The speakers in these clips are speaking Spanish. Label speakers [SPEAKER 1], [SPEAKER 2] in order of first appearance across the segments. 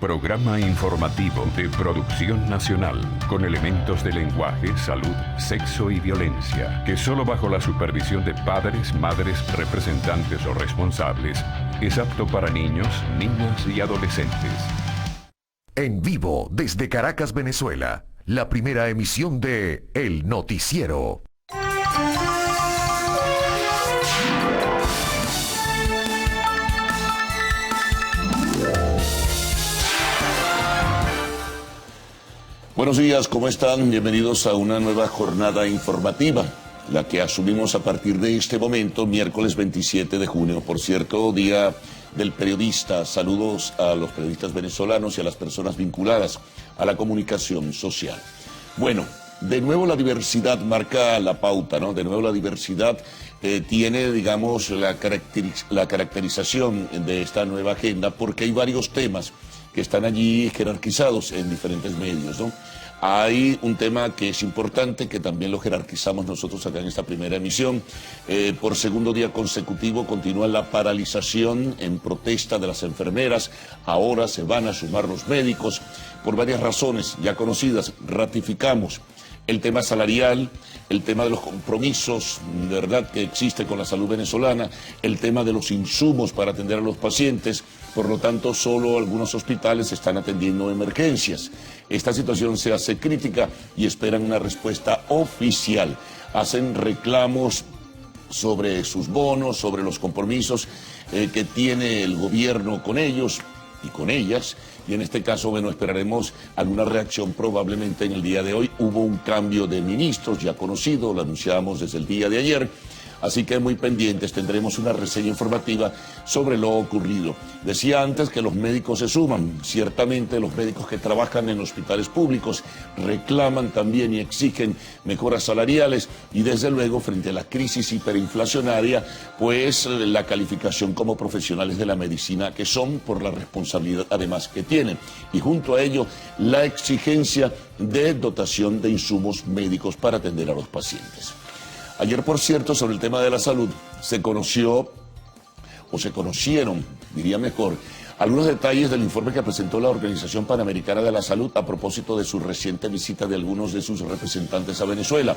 [SPEAKER 1] Programa informativo de producción nacional con elementos de lenguaje, salud, sexo y violencia, que solo bajo la supervisión de padres, madres, representantes o responsables es apto para niños, niñas y adolescentes.
[SPEAKER 2] En vivo desde Caracas, Venezuela, la primera emisión de El Noticiero.
[SPEAKER 3] Buenos días, ¿cómo están? Bienvenidos a una nueva jornada informativa, la que asumimos a partir de este momento, miércoles 27 de junio. Por cierto, Día del Periodista. Saludos a los periodistas venezolanos y a las personas vinculadas a la comunicación social. Bueno, de nuevo la diversidad marca la pauta, ¿no? De nuevo la diversidad tiene, digamos, la caracterización de esta nueva agenda, porque hay varios temas que están allí jerarquizados en diferentes medios, ¿no? Hay un tema que es importante, que también lo jerarquizamos nosotros acá en esta primera emisión. Por segundo día consecutivo continúa la paralización en protesta de las enfermeras. Ahora se van a sumar los médicos por varias razones ya conocidas. Ratificamos el tema salarial, el tema de los compromisos, de verdad, que existe con la salud venezolana, el tema de los insumos para atender a los pacientes. Por lo tanto, solo algunos hospitales están atendiendo emergencias. Esta situación se hace crítica y esperan una respuesta oficial. Hacen reclamos sobre sus bonos, sobre los compromisos que tiene el gobierno con ellos y con ellas. Y en este caso, bueno, esperaremos alguna reacción probablemente en el día de hoy. Hubo un cambio de ministros ya conocido, lo anunciamos desde el día de ayer. Así que muy pendientes, tendremos una reseña informativa sobre lo ocurrido. Decía antes que los médicos se suman. Ciertamente los médicos que trabajan en hospitales públicos reclaman también y exigen mejoras salariales y desde luego frente a la crisis hiperinflacionaria, pues la calificación como profesionales de la medicina que son por la responsabilidad además que tienen. Y junto a ello la exigencia de dotación de insumos médicos para atender a los pacientes. Ayer, por cierto, sobre el tema de la salud, se conocieron, diría mejor, algunos detalles del informe que presentó la Organización Panamericana de la Salud a propósito de su reciente visita de algunos de sus representantes a Venezuela.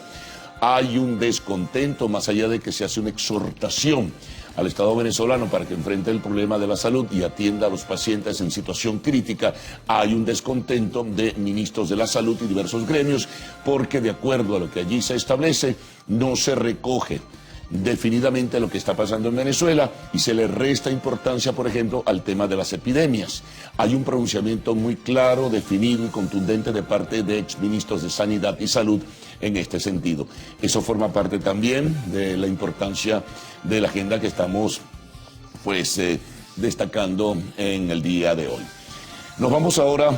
[SPEAKER 3] Hay un descontento, más allá de que se hace una exhortación al Estado venezolano para que enfrente el problema de la salud y atienda a los pacientes en situación crítica. Hay un descontento de ministros de la salud y diversos gremios, porque de acuerdo a lo que allí se establece, no se recoge definidamente lo que está pasando en Venezuela y se le resta importancia, por ejemplo, al tema de las epidemias. Hay un pronunciamiento muy claro, definido y contundente de parte de exministros de Sanidad y Salud en este sentido. Eso forma parte también de la importancia de la agenda que estamos destacando en el día de hoy. Nos vamos ahora,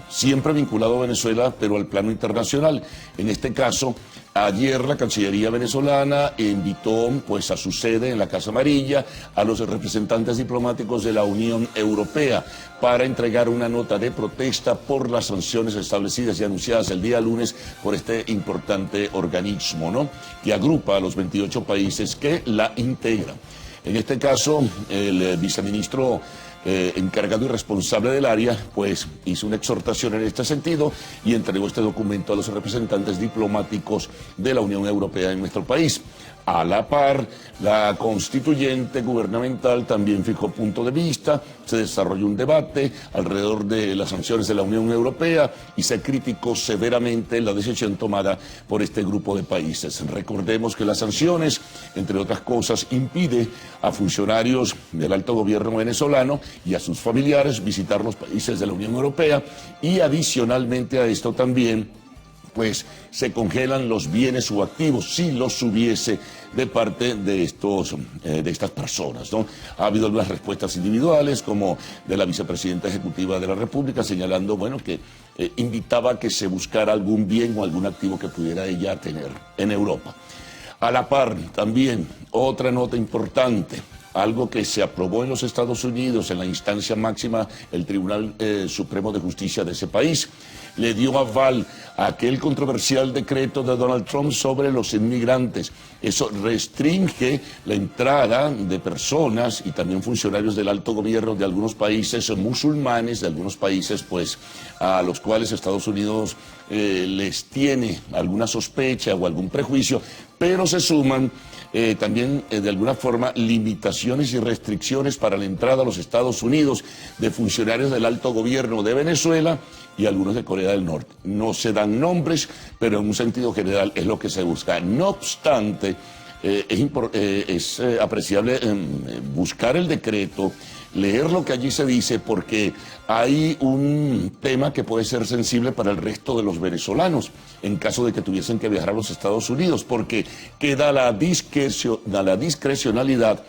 [SPEAKER 3] siempre vinculado a Venezuela, pero al plano internacional. En este caso, ayer la Cancillería venezolana invitó pues a su sede en la Casa Amarilla a los representantes diplomáticos de la Unión Europea para entregar una nota de protesta por las sanciones establecidas y anunciadas el día lunes por este importante organismo, ¿no?, que agrupa a los 28 países que la integran. En este caso, el viceministro encargado y responsable del área, pues hizo una exhortación en este sentido y entregó este documento a los representantes diplomáticos de la Unión Europea en nuestro país. A la par, la constituyente gubernamental también fijó punto de vista, se desarrolló un debate alrededor de las sanciones de la Unión Europea y se criticó severamente la decisión tomada por este grupo de países. Recordemos que las sanciones, entre otras cosas, impide a funcionarios del alto gobierno venezolano y a sus familiares visitar los países de la Unión Europea y adicionalmente a esto también pues se congelan los bienes o activos si los hubiese de parte de estas personas, ¿no? Ha habido algunas respuestas individuales, como de la vicepresidenta ejecutiva de la República, señalando, bueno, que invitaba a que se buscara algún bien o algún activo que pudiera ella tener en Europa. A la par, también, otra nota importante, algo que se aprobó en los Estados Unidos, en la instancia máxima, el Tribunal Supremo de Justicia de ese país. le dio aval a aquel controversial decreto de Donald Trump sobre los inmigrantes. Eso restringe la entrada de personas y también funcionarios del alto gobierno de algunos países musulmanes, de algunos países pues a los cuales Estados Unidos les tiene alguna sospecha o algún prejuicio, pero se suman también de alguna forma limitaciones y restricciones para la entrada a los Estados Unidos de funcionarios del alto gobierno de Venezuela y algunos de Corea del Norte. No se dan nombres, pero en un sentido general es lo que se busca. No obstante, es apreciable buscar el decreto, leer lo que allí se dice, porque hay un tema que puede ser sensible para el resto de los venezolanos en caso de que tuviesen que viajar a los Estados Unidos, porque queda la discrecionalidad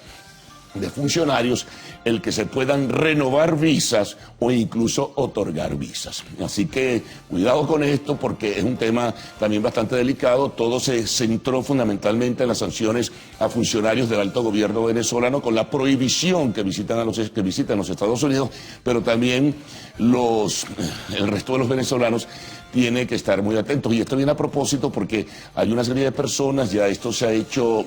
[SPEAKER 3] de funcionarios el que se puedan renovar visas o incluso otorgar visas. Así que cuidado con esto porque es un tema también bastante delicado. Todo se centró fundamentalmente en las sanciones a funcionarios del alto gobierno venezolano con la prohibición que visitan los Estados Unidos, pero también el resto de los venezolanos tiene que estar muy atentos. Y esto viene a propósito porque hay una serie de personas, ya esto se ha hecho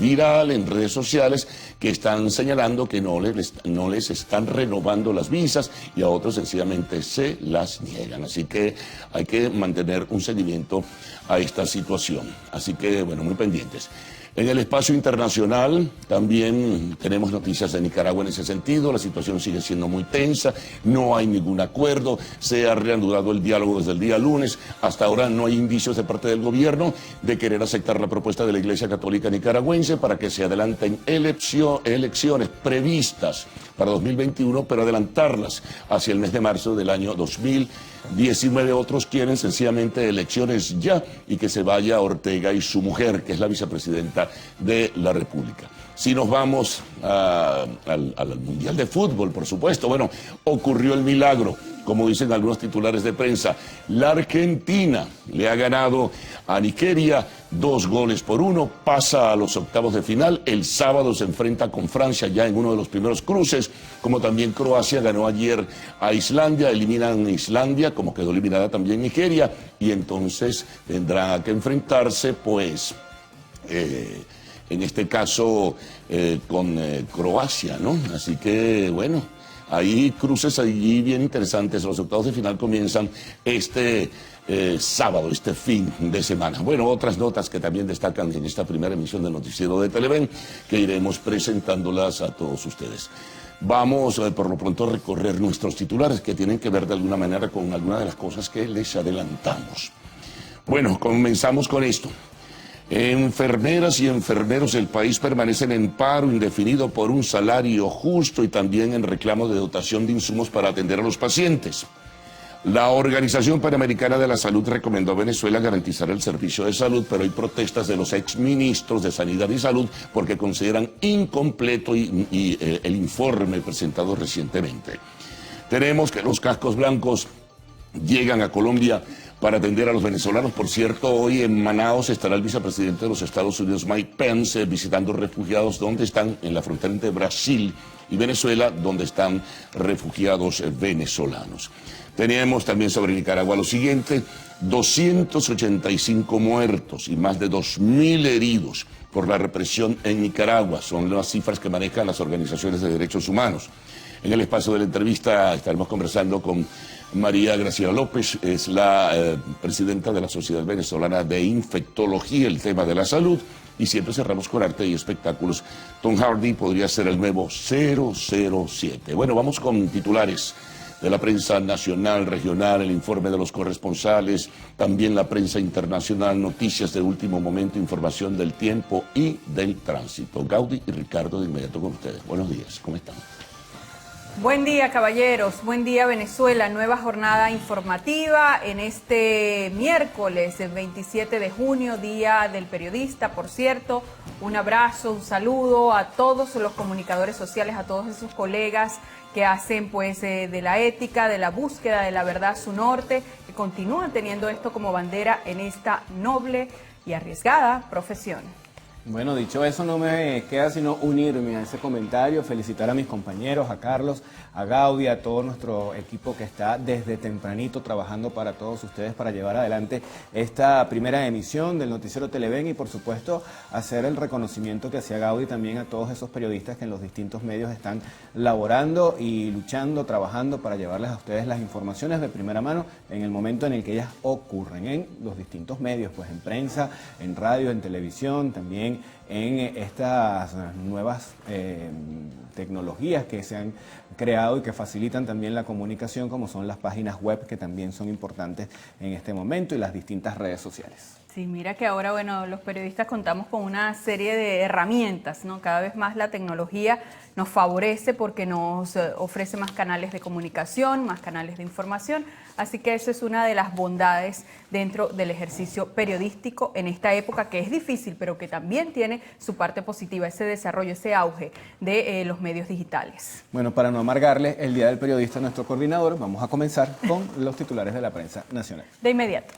[SPEAKER 3] viral en redes sociales, que están señalando que no les están renovando las visas y a otros sencillamente se las niegan. Así que hay que mantener un seguimiento a esta situación. Así que, bueno, muy pendientes. En el espacio internacional también tenemos noticias de Nicaragua en ese sentido. La situación sigue siendo muy tensa, no hay ningún acuerdo, se ha reanudado el diálogo desde el día lunes. Hasta ahora no hay indicios de parte del gobierno de querer aceptar la propuesta de la Iglesia Católica Nicaragüense para que se adelanten elecciones previstas para 2021, pero adelantarlas hacia el mes de marzo del año 2019. Otros quieren sencillamente elecciones ya y que se vaya Ortega y su mujer, que es la vicepresidenta de la República. Si nos vamos al Mundial de Fútbol, por supuesto, bueno, ocurrió el milagro, como dicen algunos titulares de prensa. La Argentina le ha ganado a Nigeria 2-1, pasa a los octavos de final. El sábado se enfrenta con Francia ya en uno de los primeros cruces, como también Croacia ganó ayer a Islandia, eliminan a Islandia, como quedó eliminada también Nigeria, y entonces tendrá que enfrentarse, pues, en este caso con Croacia, ¿no? Así que, bueno, hay cruces allí bien interesantes. Los octavos de final comienzan este sábado, este fin de semana. Bueno, otras notas que también destacan en esta primera emisión del Noticiero de Televen, que iremos presentándolas a todos ustedes. Vamos por lo pronto a recorrer nuestros titulares que tienen que ver de alguna manera con alguna de las cosas que les adelantamos. Bueno, comenzamos con esto. Enfermeras y enfermeros del país permanecen en paro indefinido por un salario justo y también en reclamo de dotación de insumos para atender a los pacientes. La Organización Panamericana de la Salud recomendó a Venezuela garantizar el servicio de salud, pero hay protestas de los exministros de Sanidad y Salud porque consideran incompleto el informe presentado recientemente. Tenemos que los cascos blancos llegan a Colombia para atender a los venezolanos. Por cierto, hoy en Manaos estará el vicepresidente de los Estados Unidos, Mike Pence, visitando refugiados donde están en la frontera entre Brasil y Venezuela, donde están refugiados venezolanos. Tenemos también sobre Nicaragua lo siguiente: 285 muertos y más de 2.000 heridos por la represión en Nicaragua. Son las cifras que manejan las organizaciones de derechos humanos. En el espacio de la entrevista estaremos conversando con María Graciela López, es la presidenta de la Sociedad Venezolana de Infectología, el tema de la salud, y siempre cerramos con arte y espectáculos. Tom Hardy podría ser el nuevo 007. Bueno, vamos con titulares de la prensa nacional, regional, el informe de los corresponsales, también la prensa internacional, noticias de último momento, información del tiempo y del tránsito. Gaudi y Ricardo, de inmediato con ustedes. Buenos días, ¿cómo están?
[SPEAKER 4] Buen día, caballeros. Buen día, Venezuela. Nueva jornada informativa en este miércoles, el 27 de junio, Día del Periodista. Por cierto, un abrazo, un saludo a todos los comunicadores sociales, a todos esos colegas que hacen pues de la ética, de la búsqueda de la verdad su norte, que continúan teniendo esto como bandera en esta noble y arriesgada profesión.
[SPEAKER 5] Bueno, dicho eso, no me queda sino unirme a ese comentario, felicitar a mis compañeros, a Carlos, a Gaudi, a todo nuestro equipo que está desde tempranito trabajando para todos ustedes para llevar adelante esta primera emisión del noticiero Televen y por supuesto hacer el reconocimiento que hacía Gaudi también a todos esos periodistas que en los distintos medios están laborando y luchando, trabajando para llevarles a ustedes las informaciones de primera mano en el momento en el que ellas ocurren en los distintos medios, pues en prensa, en radio, en televisión, también en estas nuevas tecnologías que se han creado y que facilitan también la comunicación, como son las páginas web, que también son importantes en este momento, y las distintas redes sociales.
[SPEAKER 4] Sí, mira que ahora, bueno, los periodistas contamos con una serie de herramientas, ¿no? Cada vez más la tecnología nos favorece porque nos ofrece más canales de comunicación, más canales de información, así que eso es una de las bondades dentro del ejercicio periodístico en esta época que es difícil, pero que también tiene su parte positiva, ese desarrollo, ese auge de los medios digitales.
[SPEAKER 5] Bueno, para no amargarle el Día del Periodista a nuestro coordinador, vamos a comenzar con los titulares de la prensa nacional.
[SPEAKER 4] De inmediato.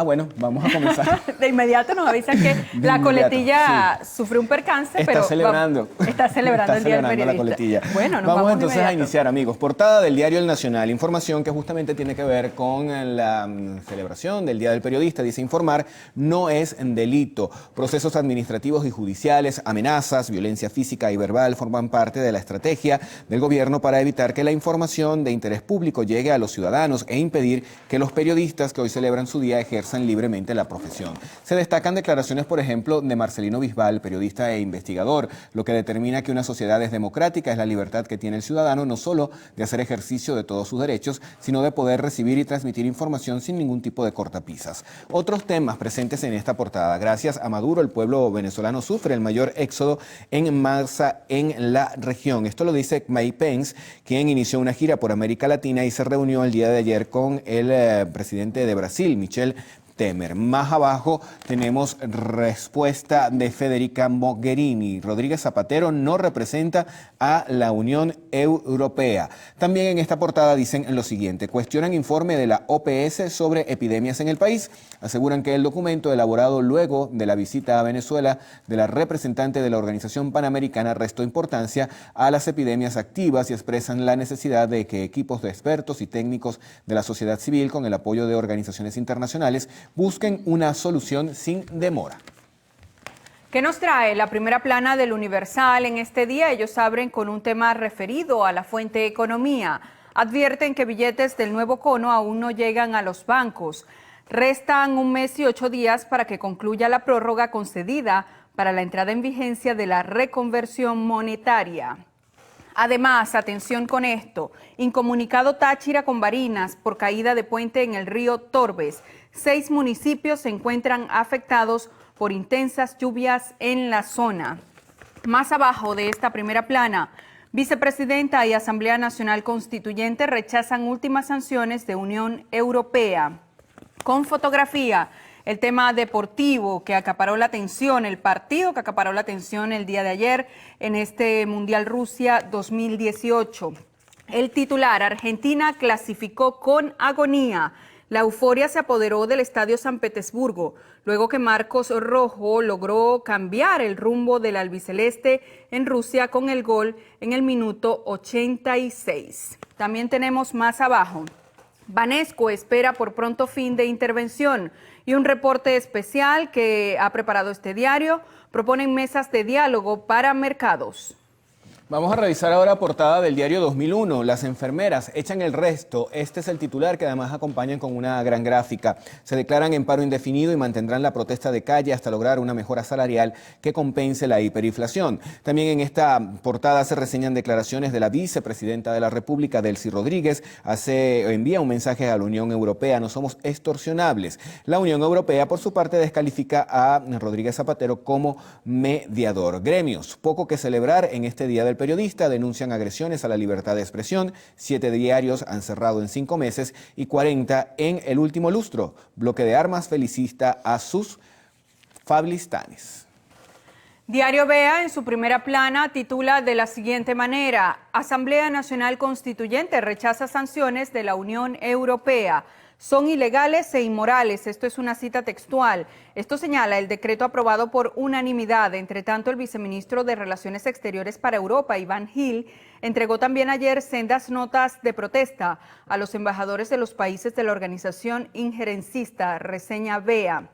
[SPEAKER 5] Bueno, vamos a comenzar.
[SPEAKER 4] De inmediato nos avisan que la coletilla sufrió un percance,
[SPEAKER 5] está
[SPEAKER 4] pero
[SPEAKER 5] celebrando.
[SPEAKER 4] Está celebrando el Día del Periodista.
[SPEAKER 5] La coletilla.
[SPEAKER 4] Bueno,
[SPEAKER 5] vamos entonces a iniciar, amigos. Portada del diario El Nacional, información que justamente tiene que ver con la celebración del Día del Periodista. Dice: informar no es delito. Procesos administrativos y judiciales, amenazas, violencia física y verbal forman parte de la estrategia del gobierno para evitar que la información de interés público llegue a los ciudadanos e impedir que los periodistas que hoy celebran su día ejerzan libremente la profesión. Se destacan declaraciones, por ejemplo, de Marcelino Bisbal, periodista e investigador. Lo que determina que una sociedad es democrática es la libertad que tiene el ciudadano, no solo de hacer ejercicio de todos sus derechos, sino de poder recibir y transmitir información sin ningún tipo de cortapisas. Otros temas presentes en esta portada. Gracias a Maduro, el pueblo venezolano sufre el mayor éxodo en masa en la región. Esto lo dice Mike Pence, quien inició una gira por América Latina y se reunió el día de ayer con el presidente de Brasil, Michel Temer. Más abajo tenemos respuesta de Federica Mogherini. Rodríguez Zapatero no representa a la Unión Europea. También en esta portada dicen lo siguiente: cuestionan informe de la OPS sobre epidemias en el país. Aseguran que el documento elaborado luego de la visita a Venezuela de la representante de la Organización Panamericana restó importancia a las epidemias activas y expresan la necesidad de que equipos de expertos y técnicos de la sociedad civil, con el apoyo de organizaciones internacionales, busquen una solución sin demora.
[SPEAKER 4] ¿Qué nos trae la primera plana del Universal en este día? Ellos abren con un tema referido a la fuente economía. Advierten que billetes del nuevo cono aún no llegan a los bancos. Restan 1 mes y 8 días para que concluya la prórroga concedida para la entrada en vigencia de la reconversión monetaria. Además, atención con esto, incomunicado Táchira con Barinas por caída de puente en el río Torbes. 6 municipios se encuentran afectados por intensas lluvias en la zona. Más abajo de esta primera plana, vicepresidenta y Asamblea Nacional Constituyente rechazan últimas sanciones de Unión Europea. Con fotografía, el tema deportivo que acaparó la atención, el partido que acaparó la atención el día de ayer en este Mundial Rusia 2018. El titular: Argentina clasificó con agonía. La euforia se apoderó del Estadio San Petersburgo, luego que Marcos Rojo logró cambiar el rumbo del albiceleste en Rusia con el gol en el minuto 86. También tenemos más abajo: Banesco espera por pronto fin de intervención, y un reporte especial que ha preparado este diario. Proponen mesas de diálogo para mercados.
[SPEAKER 5] Vamos a revisar ahora portada del diario 2001. Las enfermeras echan el resto. Este es el titular, que además acompañan con una gran gráfica. Se declaran en paro indefinido y mantendrán la protesta de calle hasta lograr una mejora salarial que compense la hiperinflación. También en esta portada se reseñan declaraciones de la vicepresidenta de la República, Delcy Rodríguez. Envía un mensaje a la Unión Europea: no somos extorsionables. La Unión Europea, por su parte, descalifica a Rodríguez Zapatero como mediador. Gremios: poco que celebrar en este Día del Periodista, denuncian agresiones a la libertad de expresión. 7 diarios han cerrado en 5 meses y 40 en el último lustro. Bloque de Armas felicita a sus fablistanes.
[SPEAKER 4] Diario Vea, en su primera plana, titula de la siguiente manera: Asamblea Nacional Constituyente rechaza sanciones de la Unión Europea. son ilegales e inmorales. Esto es una cita textual. Esto señala el decreto aprobado por unanimidad. Entre tanto, el viceministro de Relaciones Exteriores para Europa, Iván Gil, entregó también ayer sendas notas de protesta a los embajadores de los países de la organización injerencista, reseña VEA,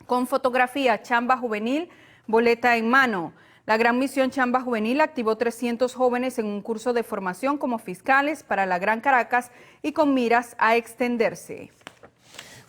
[SPEAKER 4] con fotografía Chamba Juvenil, boleta en mano. La Gran Misión Chamba Juvenil activó 300 jóvenes en un curso de formación como fiscales para la Gran Caracas y con miras a extenderse.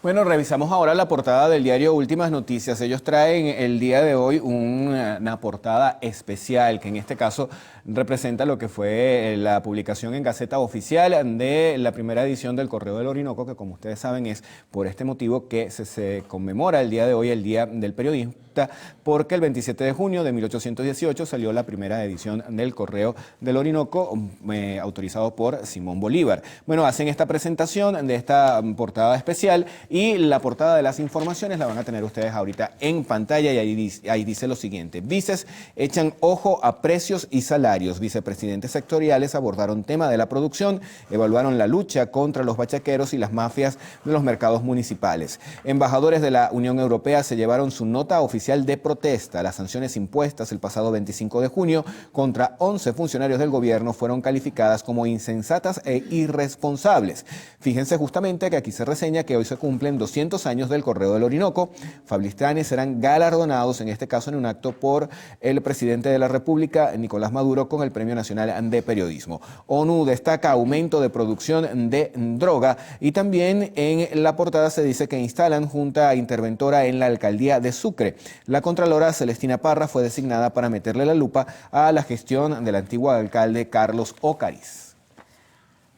[SPEAKER 5] Bueno, revisamos ahora la portada del diario Últimas Noticias. Ellos traen el día de hoy una portada especial, que en este caso representa lo que fue la publicación en Gaceta Oficial de la primera edición del Correo del Orinoco, que como ustedes saben es por este motivo que se conmemora el día de hoy, el Día del Periodista, porque el 27 de junio de 1818 salió la primera edición del Correo del Orinoco, autorizado por Simón Bolívar. Bueno, hacen esta presentación de esta portada especial y la portada de las informaciones la van a tener ustedes ahorita en pantalla y ahí dice lo siguiente: vices echan ojo a precios y salarios. Vicepresidentes sectoriales abordaron tema de la producción, evaluaron la lucha contra los bachaqueros y las mafias de los mercados municipales. Embajadores de la Unión Europea se llevaron su nota oficial de protesta. Las sanciones impuestas el pasado 25 de junio contra 11 funcionarios del gobierno fueron calificadas como insensatas e irresponsables. Fíjense justamente que aquí se reseña que hoy se cumplen 200 años del Correo del Orinoco. Fablistanes serán galardonados, en este caso en un acto por el presidente de la República, Nicolás Maduro, con el Premio Nacional de Periodismo. ONU destaca aumento de producción de droga y también en la portada se dice que instalan junta interventora en la alcaldía de Sucre. La contralora Celestina Parra fue designada para meterle la lupa a la gestión del antiguo alcalde Carlos Ocariz.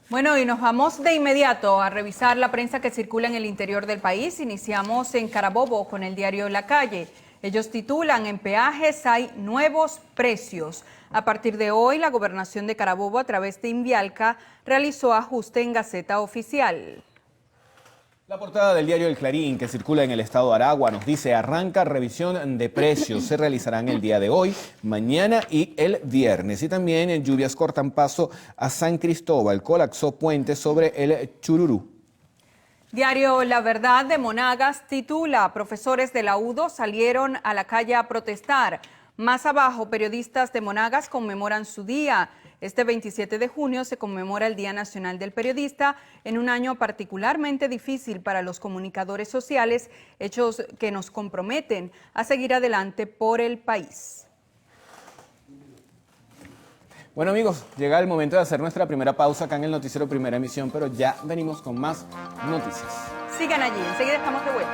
[SPEAKER 4] Bueno, y nos vamos de inmediato a revisar la prensa que circula en el interior del país. Iniciamos en Carabobo con el diario La Calle. Ellos titulan: en peajes hay nuevos precios. A partir de hoy, la gobernación de Carabobo, a través de Invialca, realizó ajuste en Gaceta Oficial.
[SPEAKER 5] La portada del diario El Clarín, que circula en el estado de Aragua, nos dice: arranca revisión de precios. Se realizarán el día de hoy, mañana y el viernes. Y también en lluvias cortan paso a San Cristóbal. Colapsó puente sobre el Chururú.
[SPEAKER 4] Diario La Verdad de Monagas titula: profesores de la UDO salieron a la calle a protestar. Más abajo, periodistas de Monagas conmemoran su día. Este 27 de junio se conmemora el Día Nacional del Periodista en un año particularmente difícil para los comunicadores sociales, hechos que nos comprometen a seguir adelante por el país.
[SPEAKER 5] Bueno amigos, llega el momento de hacer nuestra primera pausa acá en el noticiero Primera Emisión, pero ya venimos con más noticias.
[SPEAKER 4] Sigan allí, enseguida estamos de vuelta.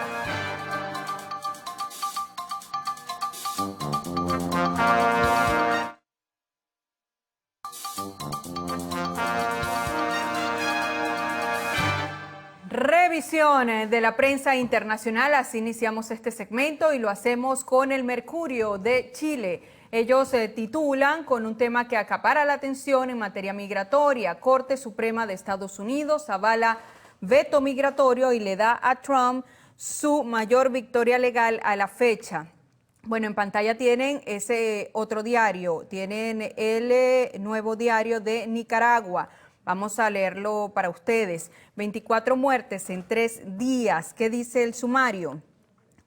[SPEAKER 4] Revisión de la prensa internacional, así iniciamos este segmento y lo hacemos con el Mercurio de Chile. Ellos titulan con un tema que acapara la atención en materia migratoria: Corte Suprema de Estados Unidos avala veto migratorio y le da a Trump su mayor victoria legal a la fecha. Bueno, en pantalla tienen ese otro diario, tienen el Nuevo Diario de Nicaragua. Vamos a leerlo para ustedes. 24 muertes en 3 días. ¿Qué dice el sumario?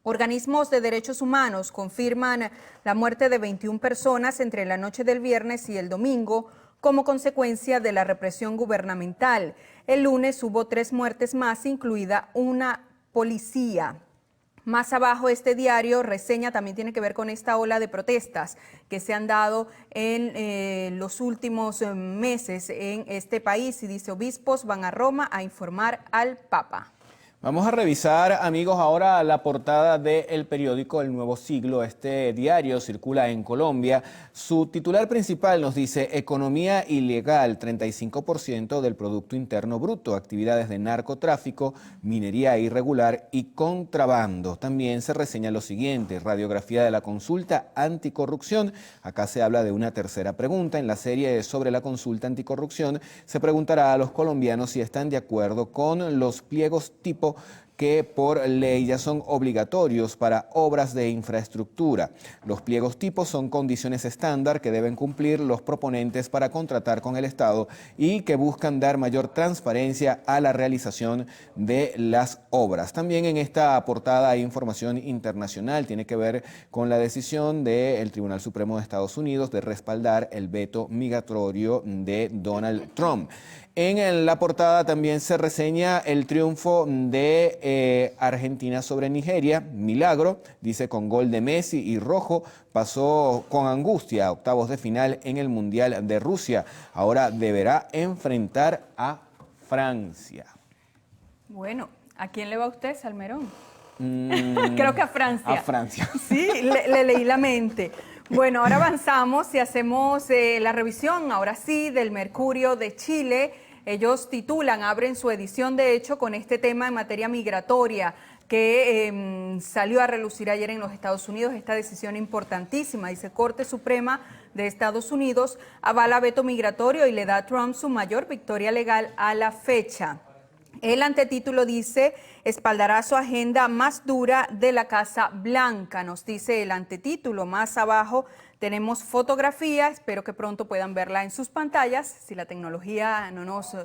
[SPEAKER 4] Organismos de derechos humanos confirman la muerte de 21 personas entre la noche del viernes y el domingo como consecuencia de la represión gubernamental. El lunes hubo 3 muertes más, incluida una policía. Más abajo este diario reseña, también tiene que ver con esta ola de protestas que se han dado en los últimos meses en este país y dice: obispos van a Roma a informar al Papa.
[SPEAKER 5] Vamos a revisar, amigos, ahora la portada del periódico El Nuevo Siglo. Este diario circula en Colombia. Su titular principal nos dice: economía ilegal, 35% del Producto Interno Bruto, actividades de narcotráfico, minería irregular y contrabando. También se reseña lo siguiente: radiografía de la consulta anticorrupción. Acá se habla de una tercera pregunta. En la serie sobre la consulta anticorrupción se preguntará a los colombianos si están de acuerdo con los pliegos tipo que por ley ya son obligatorios para obras de infraestructura. Los pliegos tipos son condiciones estándar que deben cumplir los proponentes para contratar con el Estado y que buscan dar mayor transparencia a la realización de las obras. También en esta portada hay información internacional, tiene que ver con la decisión del Tribunal Supremo de Estados Unidos de respaldar el veto migratorio de Donald Trump. En la portada también se reseña el triunfo de Argentina sobre Nigeria. Milagro, dice, con gol de Messi y Rojo, pasó con angustia a octavos de final en el Mundial de Rusia. Ahora deberá enfrentar a Francia.
[SPEAKER 4] Bueno, ¿a quién le va usted, Salmerón? Creo que a Francia.
[SPEAKER 5] A Francia.
[SPEAKER 4] Sí, le leí la mente. Bueno, ahora avanzamos y hacemos la revisión, ahora sí, del Mercurio de Chile. Ellos titulan, abren su edición de hecho con este tema en materia migratoria que salió a relucir ayer en los Estados Unidos, esta decisión importantísima. Dice, Corte Suprema de Estados Unidos avala veto migratorio y le da a Trump su mayor victoria legal a la fecha. El antetítulo dice, espaldará su agenda más dura de la Casa Blanca, nos dice el antetítulo. Más abajo tenemos fotografía, espero que pronto puedan verla en sus pantallas, si la tecnología no nos...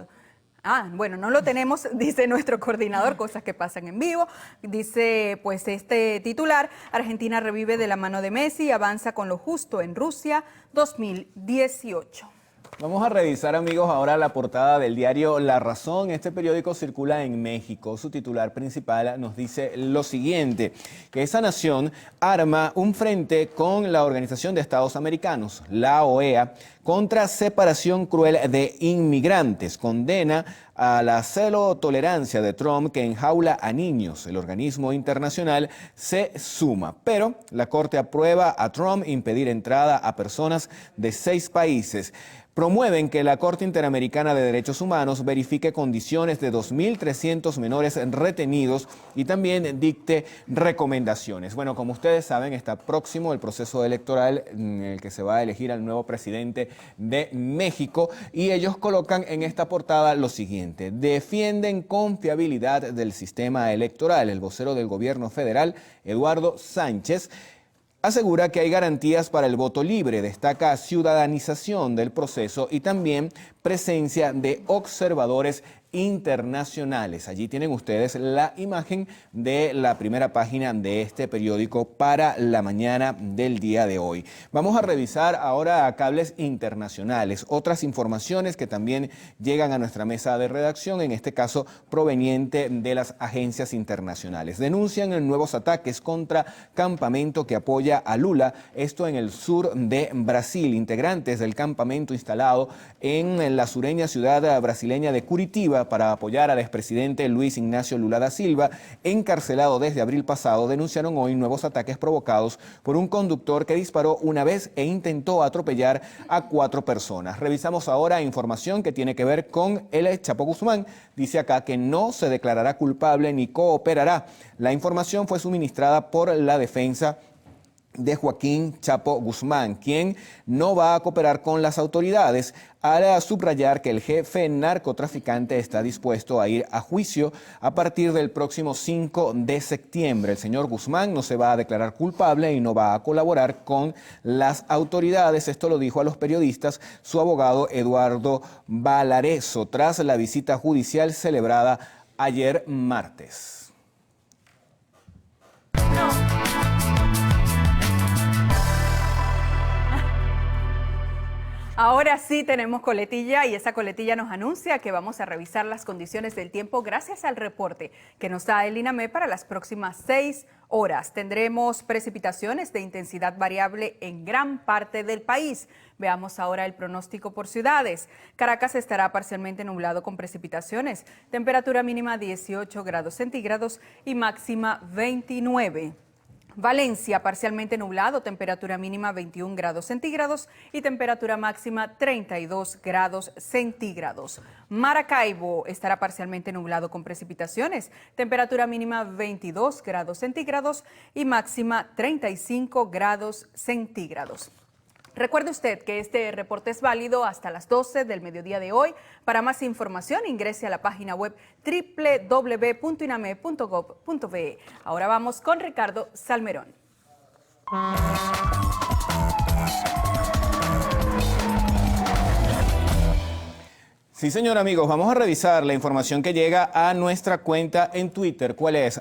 [SPEAKER 4] bueno, no lo tenemos, dice nuestro coordinador, cosas que pasan en vivo. Dice, pues, este titular, Argentina revive de la mano de Messi y avanza con lo justo en Rusia 2018.
[SPEAKER 5] Vamos a revisar, amigos, ahora la portada del diario La Razón. Este periódico circula en México. Su titular principal nos dice lo siguiente, que esa nación arma un frente con la Organización de Estados Americanos, la OEA, contra separación cruel de inmigrantes. Condena a la cero tolerancia de Trump que enjaula a niños. El organismo internacional se suma, pero la Corte aprueba a Trump impedir entrada a personas de 6 países. Promueven que la Corte Interamericana de Derechos Humanos verifique condiciones de 2.300 menores retenidos y también dicte recomendaciones. Bueno, como ustedes saben, está próximo el proceso electoral en el que se va a elegir al nuevo presidente de México y ellos colocan en esta portada lo siguiente: defienden confiabilidad del sistema electoral. El vocero del gobierno federal, Eduardo Sánchez, asegura que hay garantías para el voto libre, destaca ciudadanización del proceso y también presencia de observadores internacionales. Allí tienen ustedes la imagen de la primera página de este periódico para la mañana del día de hoy. Vamos a revisar ahora cables internacionales, otras informaciones que también llegan a nuestra mesa de redacción, en este caso proveniente de las agencias internacionales. Denuncian nuevos ataques contra campamento que apoya a Lula, esto en el sur de Brasil. Integrantes del campamento instalado en la sureña ciudad brasileña de Curitiba para apoyar al expresidente Luis Ignacio Lula da Silva, encarcelado desde abril pasado, denunciaron hoy nuevos ataques provocados por un conductor que disparó una vez e intentó atropellar a 4 personas. Revisamos ahora información que tiene que ver con el Chapo Guzmán. Dice acá que no se declarará culpable ni cooperará. La información fue suministrada por la defensa de Joaquín Chapo Guzmán, quien no va a cooperar con las autoridades, al subrayar que el jefe narcotraficante está dispuesto a ir a juicio a partir del próximo 5 de septiembre. El señor Guzmán no se va a declarar culpable y no va a colaborar con las autoridades. Esto lo dijo a los periodistas su abogado Eduardo Valareso tras la visita judicial celebrada ayer martes.
[SPEAKER 4] Ahora sí tenemos coletilla y esa coletilla nos anuncia que vamos a revisar las condiciones del tiempo gracias al reporte que nos da el INAME para las próximas 6 horas. Tendremos precipitaciones de intensidad variable en gran parte del país. Veamos ahora el pronóstico por ciudades. Caracas estará parcialmente nublado con precipitaciones, temperatura mínima 18 grados centígrados y máxima 29. Valencia, parcialmente nublado, temperatura mínima 21 grados centígrados y temperatura máxima 32 grados centígrados. Maracaibo estará parcialmente nublado con precipitaciones, temperatura mínima 22 grados centígrados y máxima 35 grados centígrados. Recuerde usted que este reporte es válido hasta las 12 del mediodía de hoy. Para más información, ingrese a la página web www.iname.gov.be. Ahora vamos con Ricardo Salmerón.
[SPEAKER 5] Sí, señor, amigos, vamos a revisar la información que llega a nuestra cuenta en Twitter. ¿Cuál es?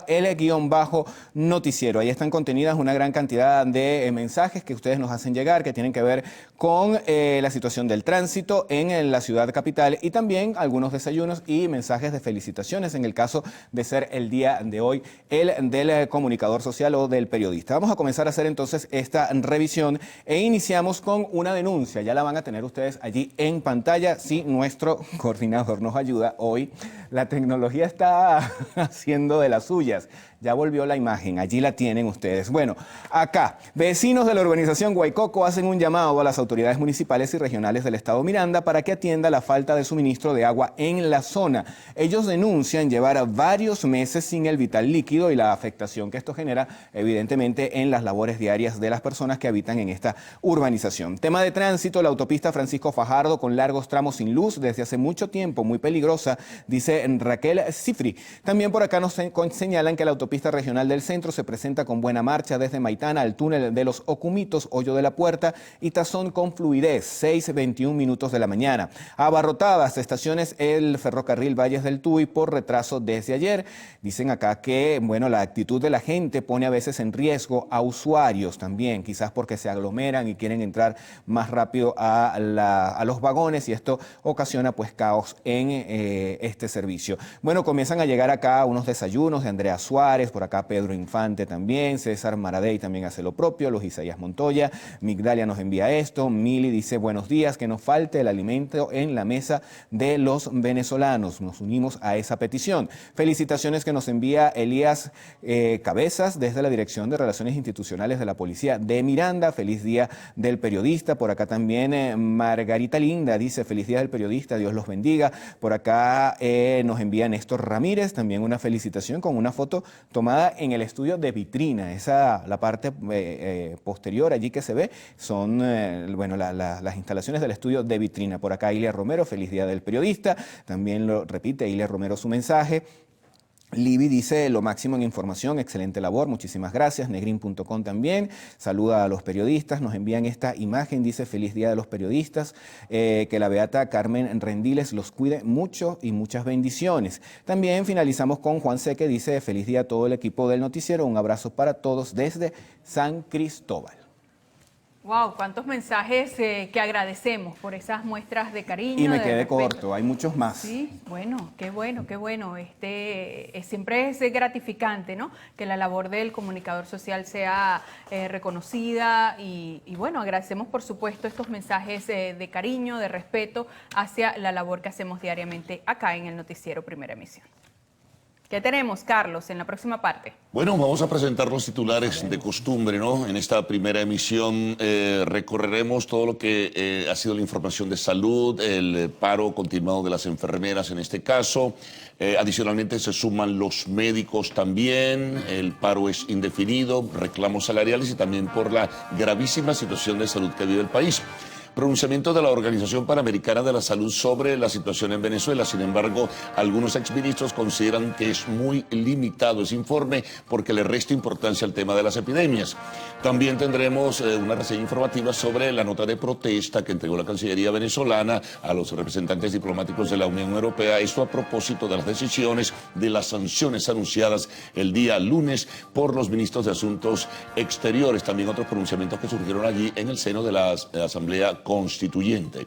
[SPEAKER 5] @L_noticiero. Ahí están contenidas una gran cantidad de mensajes que ustedes nos hacen llegar, que tienen que ver con la situación del tránsito en la ciudad capital y también algunos desayunos y mensajes de felicitaciones en el caso de ser el día de hoy el del comunicador social o del periodista. Vamos a comenzar a hacer entonces esta revisión e iniciamos con una denuncia. Ya la van a tener ustedes allí en pantalla. Sí, nuestro coordinador nos ayuda hoy. La tecnología está haciendo de las suyas. Ya volvió la imagen, allí la tienen ustedes. Bueno, acá, vecinos de la urbanización Guaycoco hacen un llamado a las autoridades municipales y regionales del estado Miranda para que atienda la falta de suministro de agua en la zona. Ellos denuncian llevar varios meses sin el vital líquido y la afectación que esto genera, evidentemente, en las labores diarias de las personas que habitan en esta urbanización. Tema de tránsito, la autopista Francisco Fajardo con largos tramos sin luz desde hace mucho tiempo, muy peligrosa, dice Raquel Cifri. También por acá nos señalan que la autopista regional del centro se presenta con buena marcha desde Maitana al túnel de los Ocumitos, Hoyo de la Puerta y Tazón con fluidez, 6:21 minutos de la mañana. Abarrotadas estaciones el ferrocarril Valles del Tuy por retraso desde ayer. Dicen acá que, bueno, la actitud de la gente pone a veces en riesgo a usuarios también, quizás porque se aglomeran y quieren entrar más rápido a los vagones y esto ocasiona pues caos en este servicio. Bueno, comienzan a llegar acá unos desayunos de Andrea Suárez, por acá Pedro Infante también, César Maradei también hace lo propio, Luis Isaías Montoya, Migdalia nos envía esto, Mili dice buenos días, que no falte el alimento en la mesa de los venezolanos, nos unimos a esa petición. Felicitaciones que nos envía Elías Cabezas desde la Dirección de Relaciones Institucionales de la Policía de Miranda, feliz día del periodista, por acá también Margarita Linda dice feliz día del periodista, Dios los bendiga, por acá nos envía Néstor Ramírez, también una felicitación con una foto tomada en el estudio de Vitrina. La parte posterior allí que se ve son bueno, las instalaciones del estudio de Vitrina. Por acá Ilia Romero, feliz día del periodista. También lo repite Ilia Romero su mensaje. Libby dice lo máximo en información, excelente labor, muchísimas gracias. Negrin.com también saluda a los periodistas, nos envían esta imagen, dice feliz día de los periodistas, que la beata Carmen Rendiles los cuide mucho y muchas bendiciones. También finalizamos con Juan Seque, dice feliz día a todo el equipo del noticiero, un abrazo para todos desde San Cristóbal.
[SPEAKER 4] Wow, cuántos mensajes que agradecemos por esas muestras de cariño.
[SPEAKER 5] Y me quedé corto, hay muchos más.
[SPEAKER 4] Sí, bueno, qué bueno, qué bueno. Siempre es gratificante, ¿no? Que la labor del comunicador social sea reconocida y bueno, agradecemos por supuesto estos mensajes de cariño, de respeto hacia la labor que hacemos diariamente acá en el noticiero Primera Emisión. ¿Qué tenemos, Carlos, en la próxima parte?
[SPEAKER 3] Bueno, vamos a presentar los titulares de costumbre, ¿no? En esta primera emisión recorreremos todo lo que ha sido la información de salud, el paro continuado de las enfermeras en este caso. Adicionalmente se suman los médicos también, el paro es indefinido, reclamos salariales y también por la gravísima situación de salud que vive el país. Pronunciamiento de la Organización Panamericana de la Salud sobre la situación en Venezuela. Sin embargo, algunos exministros consideran que es muy limitado ese informe porque le resta importancia al tema de las epidemias. También tendremos una reseña informativa sobre la nota de protesta que entregó la Cancillería venezolana a los representantes diplomáticos de la Unión Europea. Esto a propósito de las decisiones de las sanciones anunciadas el día lunes por los ministros de Asuntos Exteriores. También otros pronunciamientos que surgieron allí en el seno de la Asamblea Constituyente.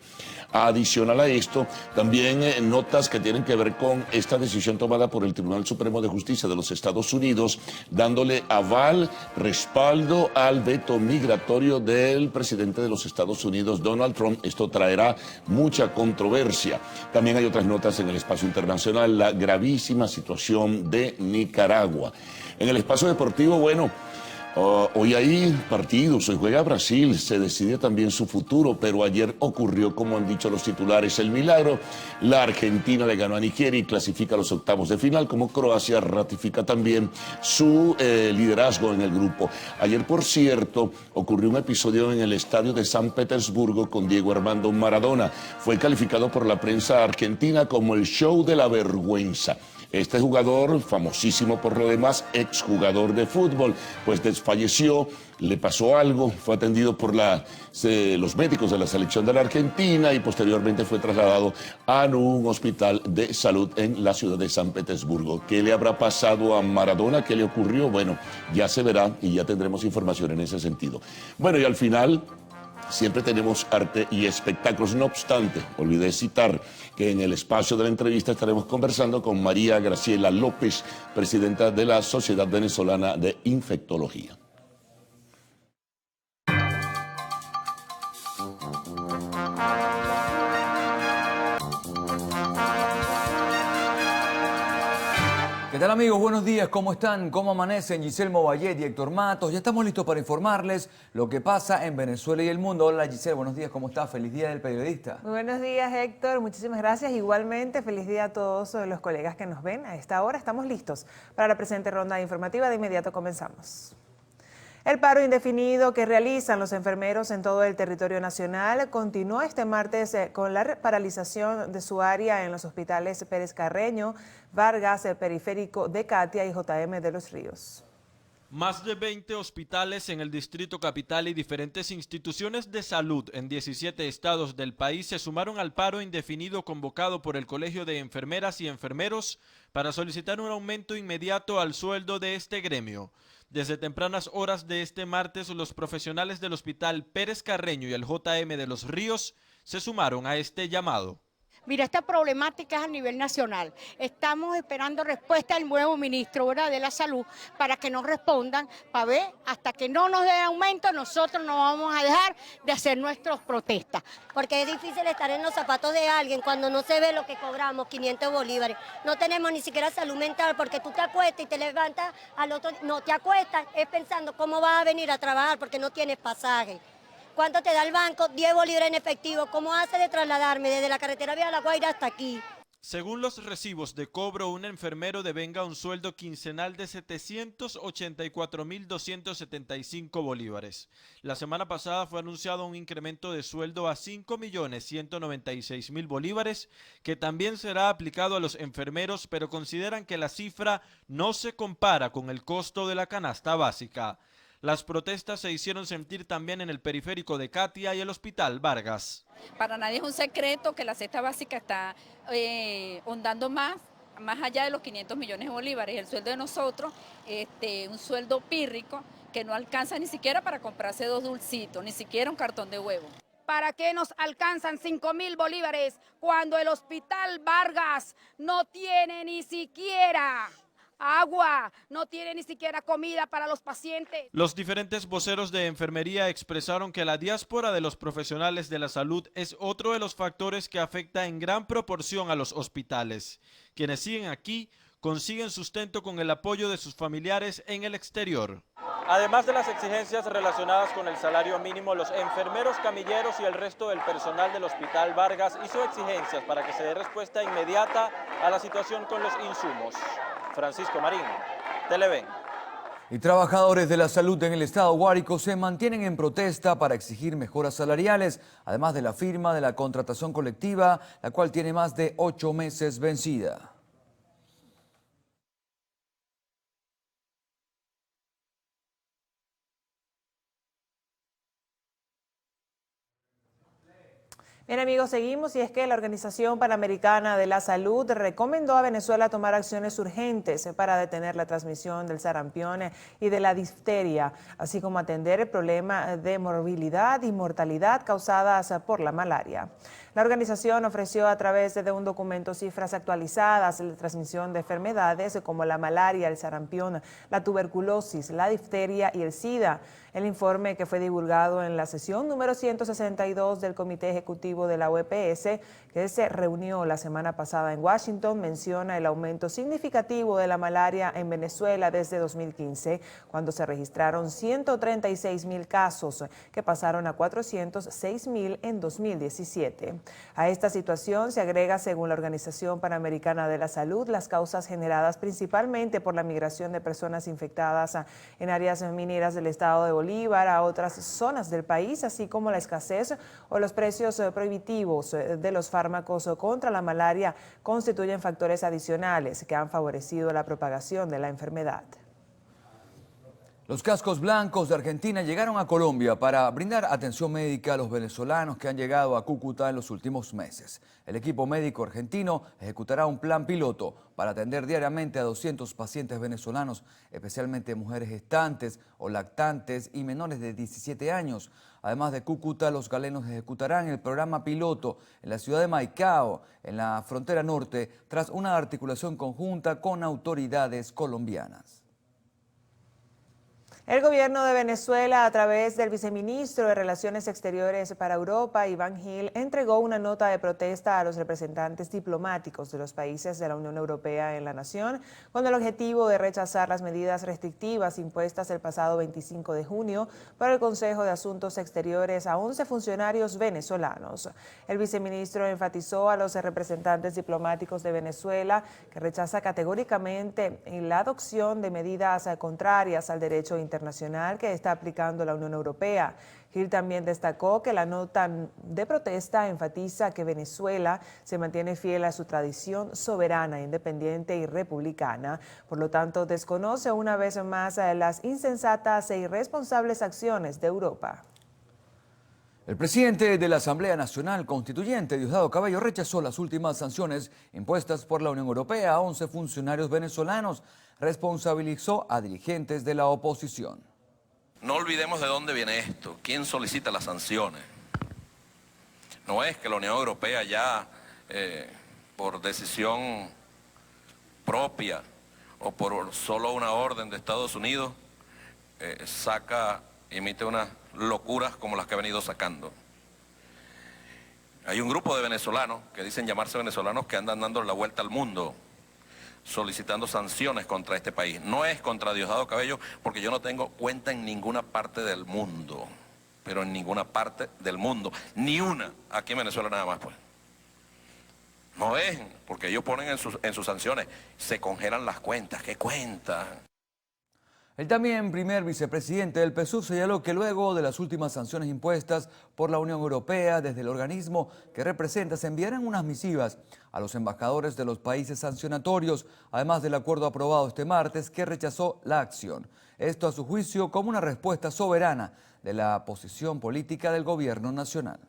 [SPEAKER 3] Adicional a esto, también notas que tienen que ver con esta decisión tomada por el Tribunal Supremo de Justicia de los Estados Unidos, dándole aval, respaldo al veto migratorio del presidente de los Estados Unidos, Donald Trump. Esto traerá mucha controversia. También hay otras notas en el espacio internacional, la gravísima situación de Nicaragua. En el espacio deportivo, bueno, Hoy hay partidos, hoy juega Brasil, se decide también su futuro, pero ayer ocurrió, como han dicho los titulares, el milagro. La Argentina le ganó a Nigeria y clasifica a los octavos de final, como Croacia ratifica también su liderazgo en el grupo. Ayer, por cierto, ocurrió un episodio en el estadio de San Petersburgo con Diego Armando Maradona. Fue calificado por la prensa argentina como el show de la vergüenza. Este jugador, famosísimo por lo demás, exjugador de fútbol, pues desfalleció, le pasó algo, fue atendido por los médicos de la selección de la Argentina y posteriormente fue trasladado a un hospital de salud en la ciudad de San Petersburgo. ¿Qué le habrá pasado a Maradona? ¿Qué le ocurrió? Bueno, ya se verá y ya tendremos información en ese sentido. Bueno, y al final siempre tenemos arte y espectáculos. No obstante, olvidé citar que en el espacio de la entrevista estaremos conversando con María Graciela López, presidenta de la Sociedad Venezolana de Infectología.
[SPEAKER 6] ¿Qué tal, amigos? Buenos días, ¿cómo están? ¿Cómo amanecen? Giselle Mobayet y Héctor Matos. Ya estamos listos para informarles lo que pasa en Venezuela y el mundo. Hola, Giselle, buenos días, ¿cómo estás? Feliz Día del Periodista.
[SPEAKER 7] Muy buenos días, Héctor. Muchísimas gracias. Igualmente, feliz día a todos los colegas que nos ven. A esta hora estamos listos para la presente ronda informativa. De inmediato comenzamos. El paro indefinido que realizan los enfermeros en todo el territorio nacional continuó este martes con la paralización de su área en los hospitales Pérez Carreño, Vargas, el Periférico de Catia y JM de los Ríos.
[SPEAKER 8] Más de 20 hospitales en el Distrito Capital y diferentes instituciones de salud en 17 estados del país se sumaron al paro indefinido convocado por el Colegio de Enfermeras y Enfermeros para solicitar un aumento inmediato al sueldo de este gremio. Desde tempranas horas de este martes, los profesionales del Hospital Pérez Carreño y el JM de los Ríos se sumaron a este llamado.
[SPEAKER 9] Mira, esta problemática es a nivel nacional. Estamos esperando respuesta del nuevo ministro, ¿verdad?, de la Salud para que nos respondan, para ver, hasta que no nos den aumento, nosotros no vamos a dejar de hacer nuestras protestas.
[SPEAKER 10] Porque es difícil estar en los zapatos de alguien cuando no se ve lo que cobramos, 500 bolívares. No tenemos ni siquiera salud mental, porque tú te acuestas y te levantas al otro, no te acuestas, es pensando cómo vas a venir a trabajar porque no tienes pasaje. ¿Cuánto te da el banco? 10 bolívares en efectivo. ¿Cómo hace de trasladarme desde la carretera Vía La Guaira hasta aquí?
[SPEAKER 8] Según los recibos de cobro, un enfermero devenga un sueldo quincenal de 784.275 bolívares. La semana pasada fue anunciado un incremento de sueldo a 5.196.000 bolívares, que también será aplicado a los enfermeros, pero consideran que la cifra no se compara con el costo de la canasta básica. Las protestas se hicieron sentir también en el Periférico de Catia y el Hospital Vargas.
[SPEAKER 11] Para nadie es un secreto que la cesta básica está ondando más allá de los 500 millones de bolívares. El sueldo de nosotros, un sueldo pírrico que no alcanza ni siquiera para comprarse 2 dulcitos, ni siquiera un cartón de huevo.
[SPEAKER 9] ¿Para qué nos alcanzan 5.000 bolívares cuando el Hospital Vargas no tiene ni siquiera agua, no tiene ni siquiera comida para los pacientes?
[SPEAKER 8] Los diferentes voceros de enfermería expresaron que la diáspora de los profesionales de la salud es otro de los factores que afecta en gran proporción a los hospitales. Quienes siguen aquí consiguen sustento con el apoyo de sus familiares en el exterior. Además de las exigencias relacionadas con el salario mínimo, los enfermeros, camilleros y el resto del personal del Hospital Vargas hizo exigencias para que se dé respuesta inmediata a la situación con los insumos. Francisco Marín, Televen.
[SPEAKER 6] Y trabajadores de la salud en el estado Guárico se mantienen en protesta para exigir mejoras salariales, además de la firma de la contratación colectiva, la cual tiene más de 8 meses vencida.
[SPEAKER 7] Bien, amigos, seguimos, y es que la Organización Panamericana de la Salud recomendó a Venezuela tomar acciones urgentes para detener la transmisión del sarampión y de la difteria, así como atender el problema de morbilidad y mortalidad causadas por la malaria. La organización ofreció a través de un documento cifras actualizadas de transmisión de enfermedades como la malaria, el sarampión, la tuberculosis, la difteria y el SIDA. El informe, que fue divulgado en la sesión número 162 del Comité Ejecutivo de la OPS, que se reunió la semana pasada en Washington, menciona el aumento significativo de la malaria en Venezuela desde 2015, cuando se registraron 136.000 casos, que pasaron a 406.000 en 2017. A esta situación se agrega, según la Organización Panamericana de la Salud, las causas generadas principalmente por la migración de personas infectadas en áreas mineras del estado de Bolívar a otras zonas del país, así como la escasez o los precios prohibitivos de los fármacos contra la malaria constituyen factores adicionales que han favorecido la propagación de la enfermedad.
[SPEAKER 6] Los cascos blancos de Argentina llegaron a Colombia para brindar atención médica a los venezolanos que han llegado a Cúcuta en los últimos meses. El equipo médico argentino ejecutará un plan piloto para atender diariamente a 200 pacientes venezolanos, especialmente mujeres gestantes o lactantes y menores de 17 años. Además de Cúcuta, los galenos ejecutarán el programa piloto en la ciudad de Maicao, en la frontera norte, tras una articulación conjunta con autoridades colombianas.
[SPEAKER 7] El gobierno de Venezuela, a través del viceministro de Relaciones Exteriores para Europa, Iván Gil, entregó una nota de protesta a los representantes diplomáticos de los países de la Unión Europea en la nación, con el objetivo de rechazar las medidas restrictivas impuestas el pasado 25 de junio por el Consejo de Asuntos Exteriores a 11 funcionarios venezolanos. El viceministro enfatizó a los representantes diplomáticos de Venezuela que rechaza categóricamente la adopción de medidas contrarias al derecho internacional que está aplicando la Unión Europea. Gil también destacó que la nota de protesta enfatiza que Venezuela se mantiene fiel a su tradición soberana, independiente y republicana. Por lo tanto, desconoce una vez más las insensatas e irresponsables acciones de Europa.
[SPEAKER 6] El presidente de la Asamblea Nacional Constituyente, Diosdado Cabello, rechazó las últimas sanciones impuestas por la Unión Europea a 11 funcionarios venezolanos. Responsabilizó a dirigentes de la oposición.
[SPEAKER 12] No olvidemos de dónde viene esto, quién solicita las sanciones. No es que la Unión Europea ya, por decisión propia o por solo una orden de Estados Unidos, emite unas locuras como las que ha venido sacando. Hay un grupo de venezolanos que dicen llamarse venezolanos que andan dando la vuelta al mundo solicitando sanciones contra este país. No es contra Diosdado Cabello, porque yo no tengo cuenta en ninguna parte del mundo, pero en ninguna parte del mundo, ni una, aquí en Venezuela nada más, pues. No es, porque ellos ponen en sus sanciones, se congelan las cuentas. ¿Qué cuentas?
[SPEAKER 6] El también primer vicepresidente del PSUV señaló que luego de las últimas sanciones impuestas por la Unión Europea desde el organismo que representa, se enviarán unas misivas a los embajadores de los países sancionatorios, además del acuerdo aprobado este martes que rechazó la acción. Esto, a su juicio, como una respuesta soberana de la posición política del gobierno nacional.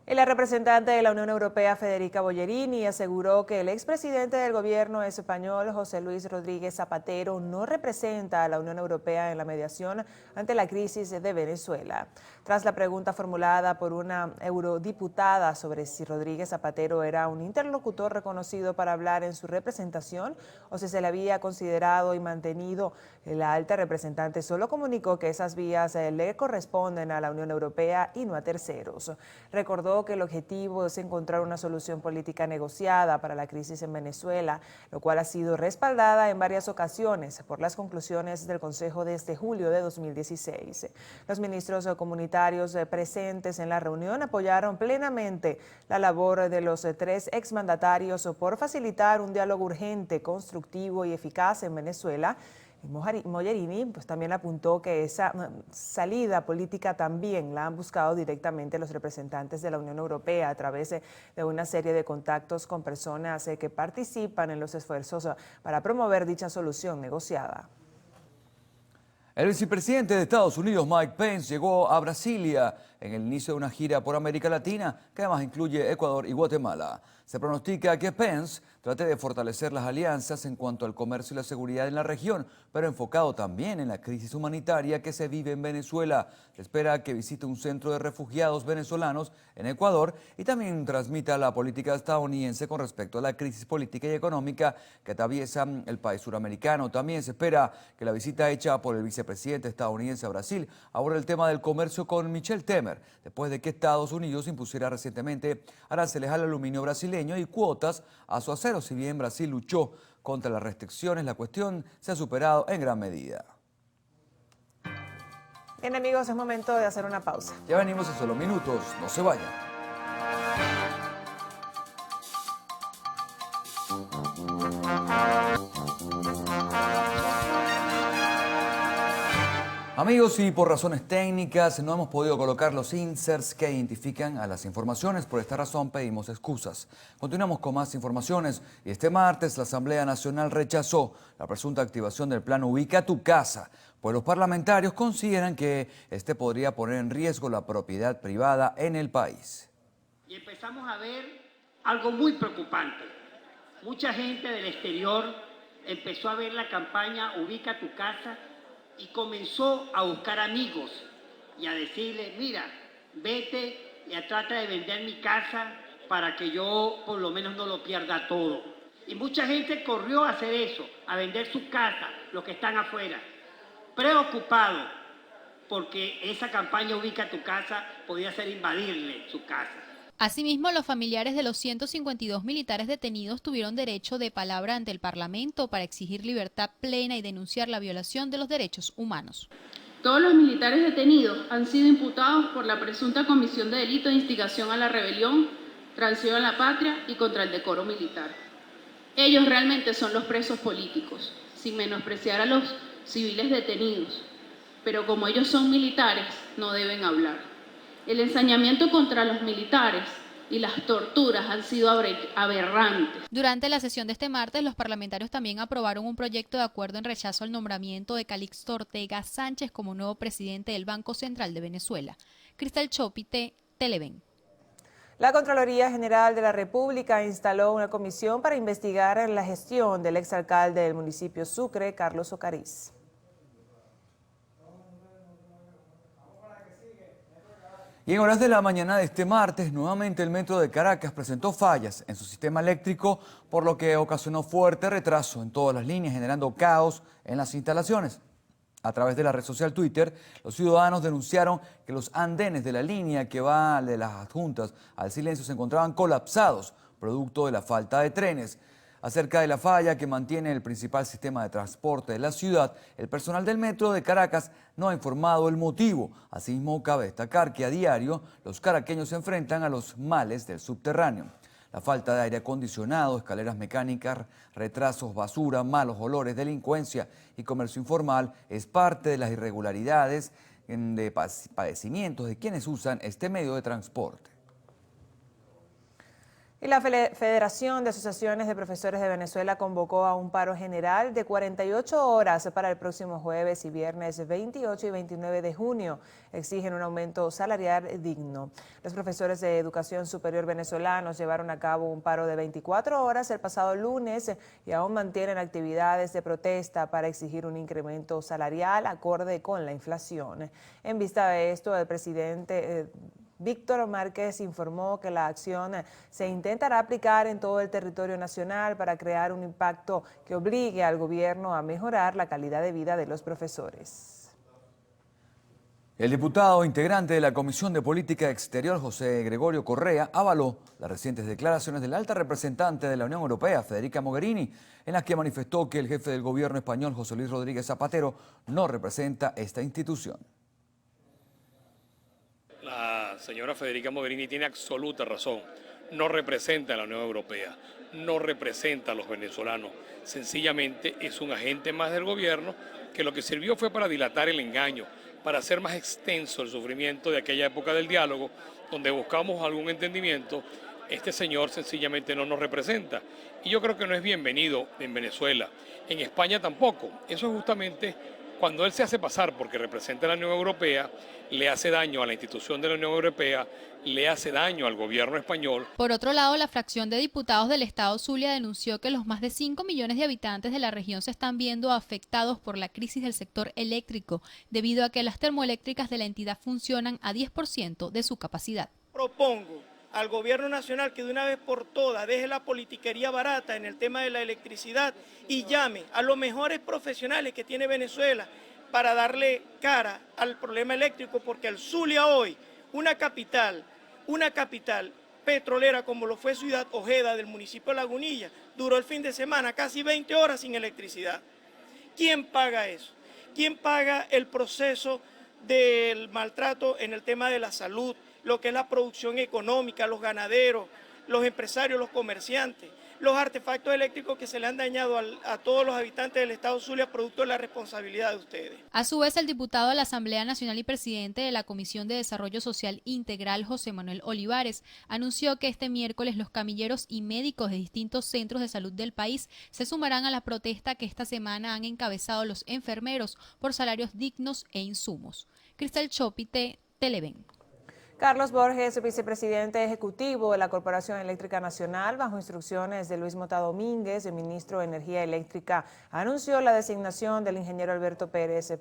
[SPEAKER 7] La representante de la Unión Europea, Federica Bogerini, aseguró que el expresidente del gobierno español, José Luis Rodríguez Zapatero, no representa a la Unión Europea en la mediación ante la crisis de Venezuela. Tras la pregunta formulada por una eurodiputada sobre si Rodríguez Zapatero era un interlocutor reconocido para hablar en su representación o si se le había considerado y mantenido, la alta representante solo comunicó que esas vías le corresponden a la Unión Europea y no a terceros. Recordó que el objetivo es encontrar una solución política negociada para la crisis en Venezuela, lo cual ha sido respaldada en varias ocasiones por las conclusiones del Consejo desde julio de 2016. Los ministros comunitarios presentes en la reunión apoyaron plenamente la labor de los tres exmandatarios por facilitar un diálogo urgente, constructivo y eficaz en Venezuela. Mogherini también apuntó que esa salida política también la han buscado directamente los representantes de la Unión Europea a través de una serie de contactos con personas que participan en los esfuerzos para promover dicha solución negociada.
[SPEAKER 6] El vicepresidente de Estados Unidos, Mike Pence, llegó a Brasilia en el inicio de una gira por América Latina que además incluye Ecuador y Guatemala. Se pronostica que Pence trate de fortalecer las alianzas en cuanto al comercio y la seguridad en la región, pero enfocado también en la crisis humanitaria que se vive en Venezuela. Se espera que visite un centro de refugiados venezolanos en Ecuador y también transmita la política estadounidense con respecto a la crisis política y económica que atraviesa el país suramericano. También se espera que la visita hecha por el vicepresidente estadounidense a Brasil aborde el tema del comercio con Michel Temer, después de que Estados Unidos impusiera recientemente aranceles al aluminio brasileño y cuotas a su acero. Si bien Brasil luchó contra las restricciones, la cuestión se ha superado en gran medida.
[SPEAKER 7] Bien, amigos, es momento de hacer una pausa.
[SPEAKER 6] Ya venimos en solo minutos, no se vayan. Amigos, y por razones técnicas no hemos podido colocar los inserts que identifican a las informaciones. Por esta razón pedimos excusas. Continuamos con más informaciones. Y este martes la Asamblea Nacional rechazó la presunta activación del plan Ubica tu Casa, pues los parlamentarios consideran que este podría poner en riesgo la propiedad privada en el país.
[SPEAKER 13] Y empezamos a ver algo muy preocupante. Mucha gente del exterior empezó a ver la campaña Ubica tu Casa y comenzó a buscar amigos y a decirle, mira, vete y trata de vender mi casa para que yo por lo menos no lo pierda todo. Y mucha gente corrió a hacer eso, a vender su casa, los que están afuera, preocupado porque esa campaña Ubica tu Casa podía ser invadirle su casa.
[SPEAKER 14] Asimismo, los familiares de los 152 militares detenidos tuvieron derecho de palabra ante el Parlamento para exigir libertad plena y denunciar la violación de los derechos humanos.
[SPEAKER 15] Todos los militares detenidos han sido imputados por la presunta comisión de delito de instigación a la rebelión, traición a la patria y contra el decoro militar. Ellos realmente son los presos políticos, sin menospreciar a los civiles detenidos, pero como ellos son militares, no deben hablar. El ensañamiento contra los militares y las torturas han sido aberrantes.
[SPEAKER 14] Durante la sesión de este martes, los parlamentarios también aprobaron un proyecto de acuerdo en rechazo al nombramiento de Calixto Ortega Sánchez como nuevo presidente del Banco Central de Venezuela. Cristal Chopite, Televen.
[SPEAKER 7] La Contraloría General de la República instaló una comisión para investigar la gestión del exalcalde del municipio Sucre, Carlos Ocariz.
[SPEAKER 6] Y en horas de la mañana de este martes, nuevamente el Metro de Caracas presentó fallas en su sistema eléctrico, por lo que ocasionó fuerte retraso en todas las líneas, generando caos en las instalaciones. A través de la red social Twitter, los ciudadanos denunciaron que los andenes de la línea que va de las adjuntas al Silencio se encontraban colapsados, producto de la falta de trenes. Acerca de la falla que mantiene el principal sistema de transporte de la ciudad, el personal del Metro de Caracas no ha informado el motivo. Asimismo, cabe destacar que a diario los caraqueños se enfrentan a los males del subterráneo. La falta de aire acondicionado, escaleras mecánicas, retrasos, basura, malos olores, delincuencia y comercio informal es parte de las irregularidades de padecimientos de quienes usan este medio de transporte.
[SPEAKER 7] Y la Federación de Asociaciones de Profesores de Venezuela convocó a un paro general de 48 horas para el próximo jueves y viernes 28 y 29 de junio. Exigen un aumento salarial digno. Los profesores de educación superior venezolanos llevaron a cabo un paro de 24 horas el pasado lunes y aún mantienen actividades de protesta para exigir un incremento salarial acorde con la inflación. En vista de esto, el presidente Víctor Márquez informó que la acción se intentará aplicar en todo el territorio nacional para crear un impacto que obligue al gobierno a mejorar la calidad de vida de los profesores.
[SPEAKER 6] El diputado integrante de la Comisión de Política Exterior, José Gregorio Correa, avaló las recientes declaraciones de la alta representante de la Unión Europea, Federica Mogherini, en las que manifestó que el jefe del gobierno español, José Luis Rodríguez Zapatero, no representa esta institución.
[SPEAKER 16] La señora Federica Mogherini tiene absoluta razón. No representa a la Unión Europea, no representa a los venezolanos. Sencillamente es un agente más del gobierno que lo que sirvió fue para dilatar el engaño, para hacer más extenso el sufrimiento de aquella época del diálogo, donde buscamos algún entendimiento. Este señor sencillamente no nos representa. Y yo creo que no es bienvenido en Venezuela, en España tampoco. Eso es justamente Cuando él se hace pasar porque representa a la Unión Europea, le hace daño a la institución de la Unión Europea, le hace daño al gobierno español.
[SPEAKER 14] Por otro lado, la fracción de diputados del estado Zulia denunció que los más de 5 millones de habitantes de la región se están viendo afectados por la crisis del sector eléctrico, debido a que las termoeléctricas de la entidad funcionan a 10% de su capacidad.
[SPEAKER 17] Propongo al gobierno nacional que de una vez por todas deje la politiquería barata en el tema de la electricidad y llame a los mejores profesionales que tiene Venezuela para darle cara al problema eléctrico, porque el Zulia hoy, una capital petrolera como lo fue Ciudad Ojeda del municipio de Lagunilla, duró el fin de semana casi 20 horas sin electricidad. ¿Quién paga eso? ¿Quién paga el proceso del maltrato en el tema de la salud, lo que es la producción económica, los ganaderos, los empresarios, los comerciantes, los artefactos eléctricos que se le han dañado a todos los habitantes del estado Zulia producto de la responsabilidad de ustedes?
[SPEAKER 14] A su vez, el diputado de la Asamblea Nacional y presidente de la Comisión de Desarrollo Social Integral, José Manuel Olivares, anunció que este miércoles los camilleros y médicos de distintos centros de salud del país se sumarán a la protesta que esta semana han encabezado los enfermeros por salarios dignos e insumos. Cristal Chopite, Televen.
[SPEAKER 7] Carlos Borges, vicepresidente ejecutivo de la Corporación Eléctrica Nacional, bajo instrucciones de Luis Mota Domínguez, el ministro de Energía Eléctrica, anunció la designación del ingeniero Alberto Pérez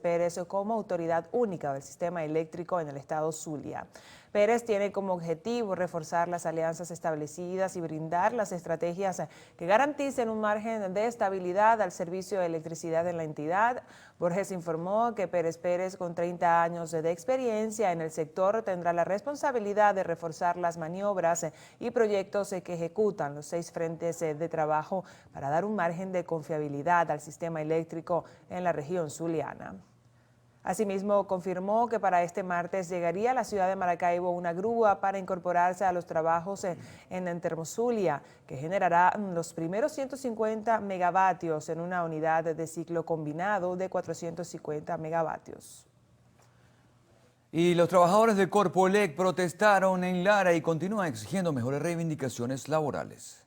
[SPEAKER 7] como autoridad única del sistema eléctrico en el estado Zulia. Pérez tiene como objetivo reforzar las alianzas establecidas y brindar las estrategias que garanticen un margen de estabilidad al servicio de electricidad en la entidad. Borges informó que Pérez, con 30 años de experiencia en el sector, tendrá la responsabilidad de reforzar las maniobras y proyectos que ejecutan los 6 frentes de trabajo para dar un margen de confiabilidad al sistema eléctrico en la región zuliana. Asimismo, confirmó que para este martes llegaría a la ciudad de Maracaibo una grúa para incorporarse a los trabajos en Termozulia, que generará los primeros 150 megavatios en una unidad de ciclo combinado de 450 megavatios.
[SPEAKER 6] Y los trabajadores de Corpoelec protestaron en Lara y continúan exigiendo mejores reivindicaciones laborales.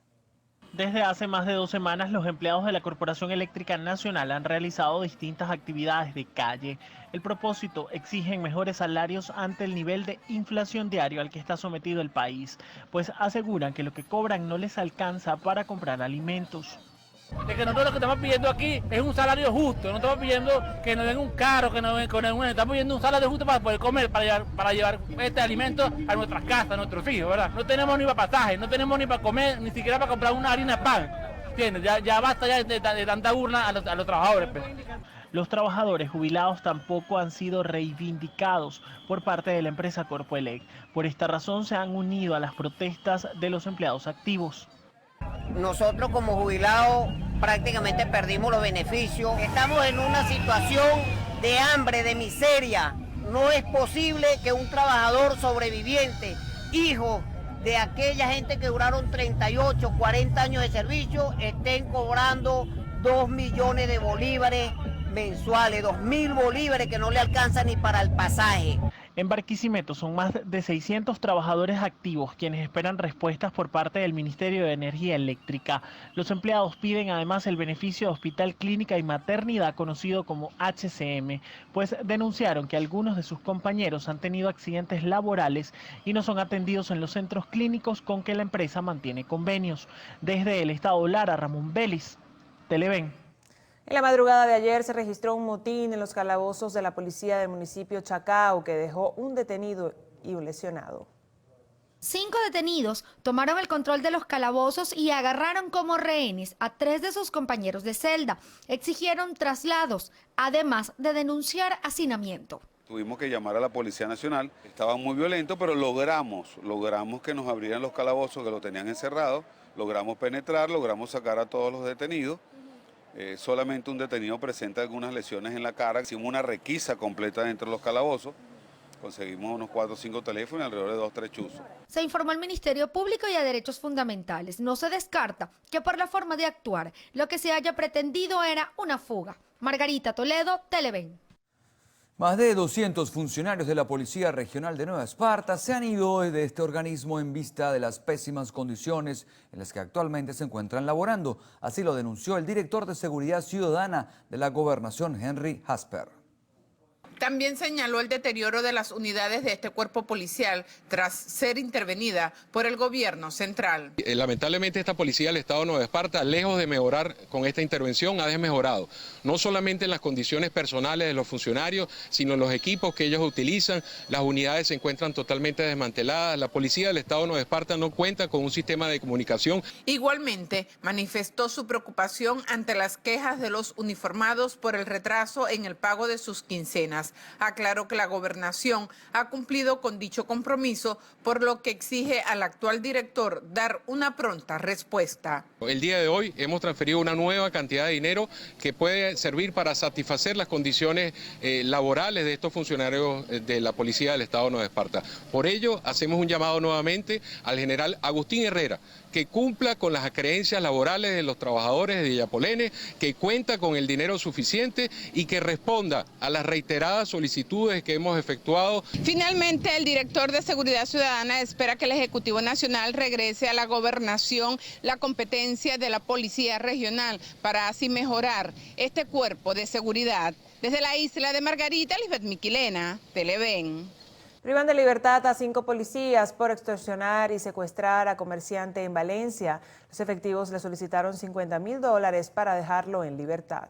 [SPEAKER 18] Desde hace más de 2 semanas, los empleados de la Corporación Eléctrica Nacional han realizado distintas actividades de calle. El propósito: exigen mejores salarios ante el nivel de inflación diario al que está sometido el país, pues aseguran que lo que cobran no les alcanza para comprar alimentos.
[SPEAKER 19] De que nosotros lo que estamos pidiendo aquí es un salario justo, no estamos pidiendo que nos den un carro, que nos den estamos pidiendo un salario justo para poder comer, para llevar este alimento a nuestras casas, a nuestros hijos, ¿verdad? No tenemos ni para pasaje, no tenemos ni para comer, ni siquiera para comprar una harina de pan, ¿entiendes? Ya basta ya de tanta burla a los trabajadores. Pues.
[SPEAKER 18] Los trabajadores jubilados tampoco han sido reivindicados por parte de la empresa Corpoelec. Por esta razón se han unido a las protestas de los empleados activos.
[SPEAKER 20] Nosotros como jubilados prácticamente perdimos los beneficios. Estamos en una situación de hambre, de miseria. No es posible que un trabajador sobreviviente, hijo de aquella gente que duraron 38, 40 años de servicio, estén cobrando 2 millones de bolívares mensuales, 2.000 bolívares que no le alcanzan ni para el pasaje.
[SPEAKER 18] En Barquisimeto son más de 600 trabajadores activos quienes esperan respuestas por parte del Ministerio de Energía Eléctrica. Los empleados piden además el beneficio de Hospital Clínica y Maternidad, conocido como HCM, pues denunciaron que algunos de sus compañeros han tenido accidentes laborales y no son atendidos en los centros clínicos con que la empresa mantiene convenios. Desde el estado Lara, Ramón Vélez, Televen.
[SPEAKER 7] En la madrugada de ayer se registró un motín en los calabozos de la policía del municipio Chacao que dejó un detenido y un lesionado.
[SPEAKER 21] 5 detenidos tomaron el control de los calabozos y agarraron como rehenes a 3 de sus compañeros de celda. Exigieron traslados, además de denunciar hacinamiento.
[SPEAKER 22] Tuvimos que llamar a la Policía Nacional, estaba muy violento, pero logramos que nos abrieran los calabozos que lo tenían encerrado, logramos penetrar, logramos sacar a todos los detenidos. Solamente un detenido presenta algunas lesiones en la cara. Hicimos una requisa completa dentro de los calabozos. Conseguimos unos 4 o 5 teléfonos y alrededor de 2 o 3 chuzos.
[SPEAKER 21] Se informó al Ministerio Público y a Derechos Fundamentales. No se descarta que por la forma de actuar, lo que se haya pretendido era una fuga. Margarita Toledo, Televen.
[SPEAKER 6] Más de 200 funcionarios de la Policía Regional de Nueva Esparta se han ido de este organismo en vista de las pésimas condiciones en las que actualmente se encuentran laborando. Así lo denunció el director de Seguridad Ciudadana de la Gobernación, Henry Hasper.
[SPEAKER 1] También señaló el deterioro de las unidades de este cuerpo policial tras ser intervenida por el gobierno central.
[SPEAKER 2] Lamentablemente esta policía del Estado de Nueva Esparta, lejos de mejorar con esta intervención, ha desmejorado, no solamente en las condiciones personales de los funcionarios, sino en los equipos que ellos utilizan. Las unidades se encuentran totalmente desmanteladas. La policía del Estado de Nueva Esparta no cuenta con un sistema de comunicación.
[SPEAKER 1] Igualmente, manifestó su preocupación ante las quejas de los uniformados por el retraso en el pago de sus quincenas. Aclaró que la gobernación ha cumplido con dicho compromiso, por lo que exige al actual director dar una pronta respuesta.
[SPEAKER 2] El día de hoy hemos transferido una nueva cantidad de dinero que puede servir para satisfacer las condiciones laborales de estos funcionarios de la Policía del Estado de Nueva Esparta. Por ello, hacemos un llamado nuevamente al general Agustín Herrera, que cumpla con las creencias laborales de los trabajadores de Villapolene, que cuenta con el dinero suficiente y que responda a las reiteradas solicitudes que hemos efectuado.
[SPEAKER 1] Finalmente, el director de Seguridad Ciudadana espera que el Ejecutivo Nacional regrese a la gobernación la competencia de la Policía Regional para así mejorar este cuerpo de seguridad. Desde la isla de Margarita, Lisbeth Miquilena, Televen.
[SPEAKER 7] Privan de libertad a 5 policías por extorsionar y secuestrar a comerciante en Valencia. Los efectivos le solicitaron $50.000 para dejarlo en libertad.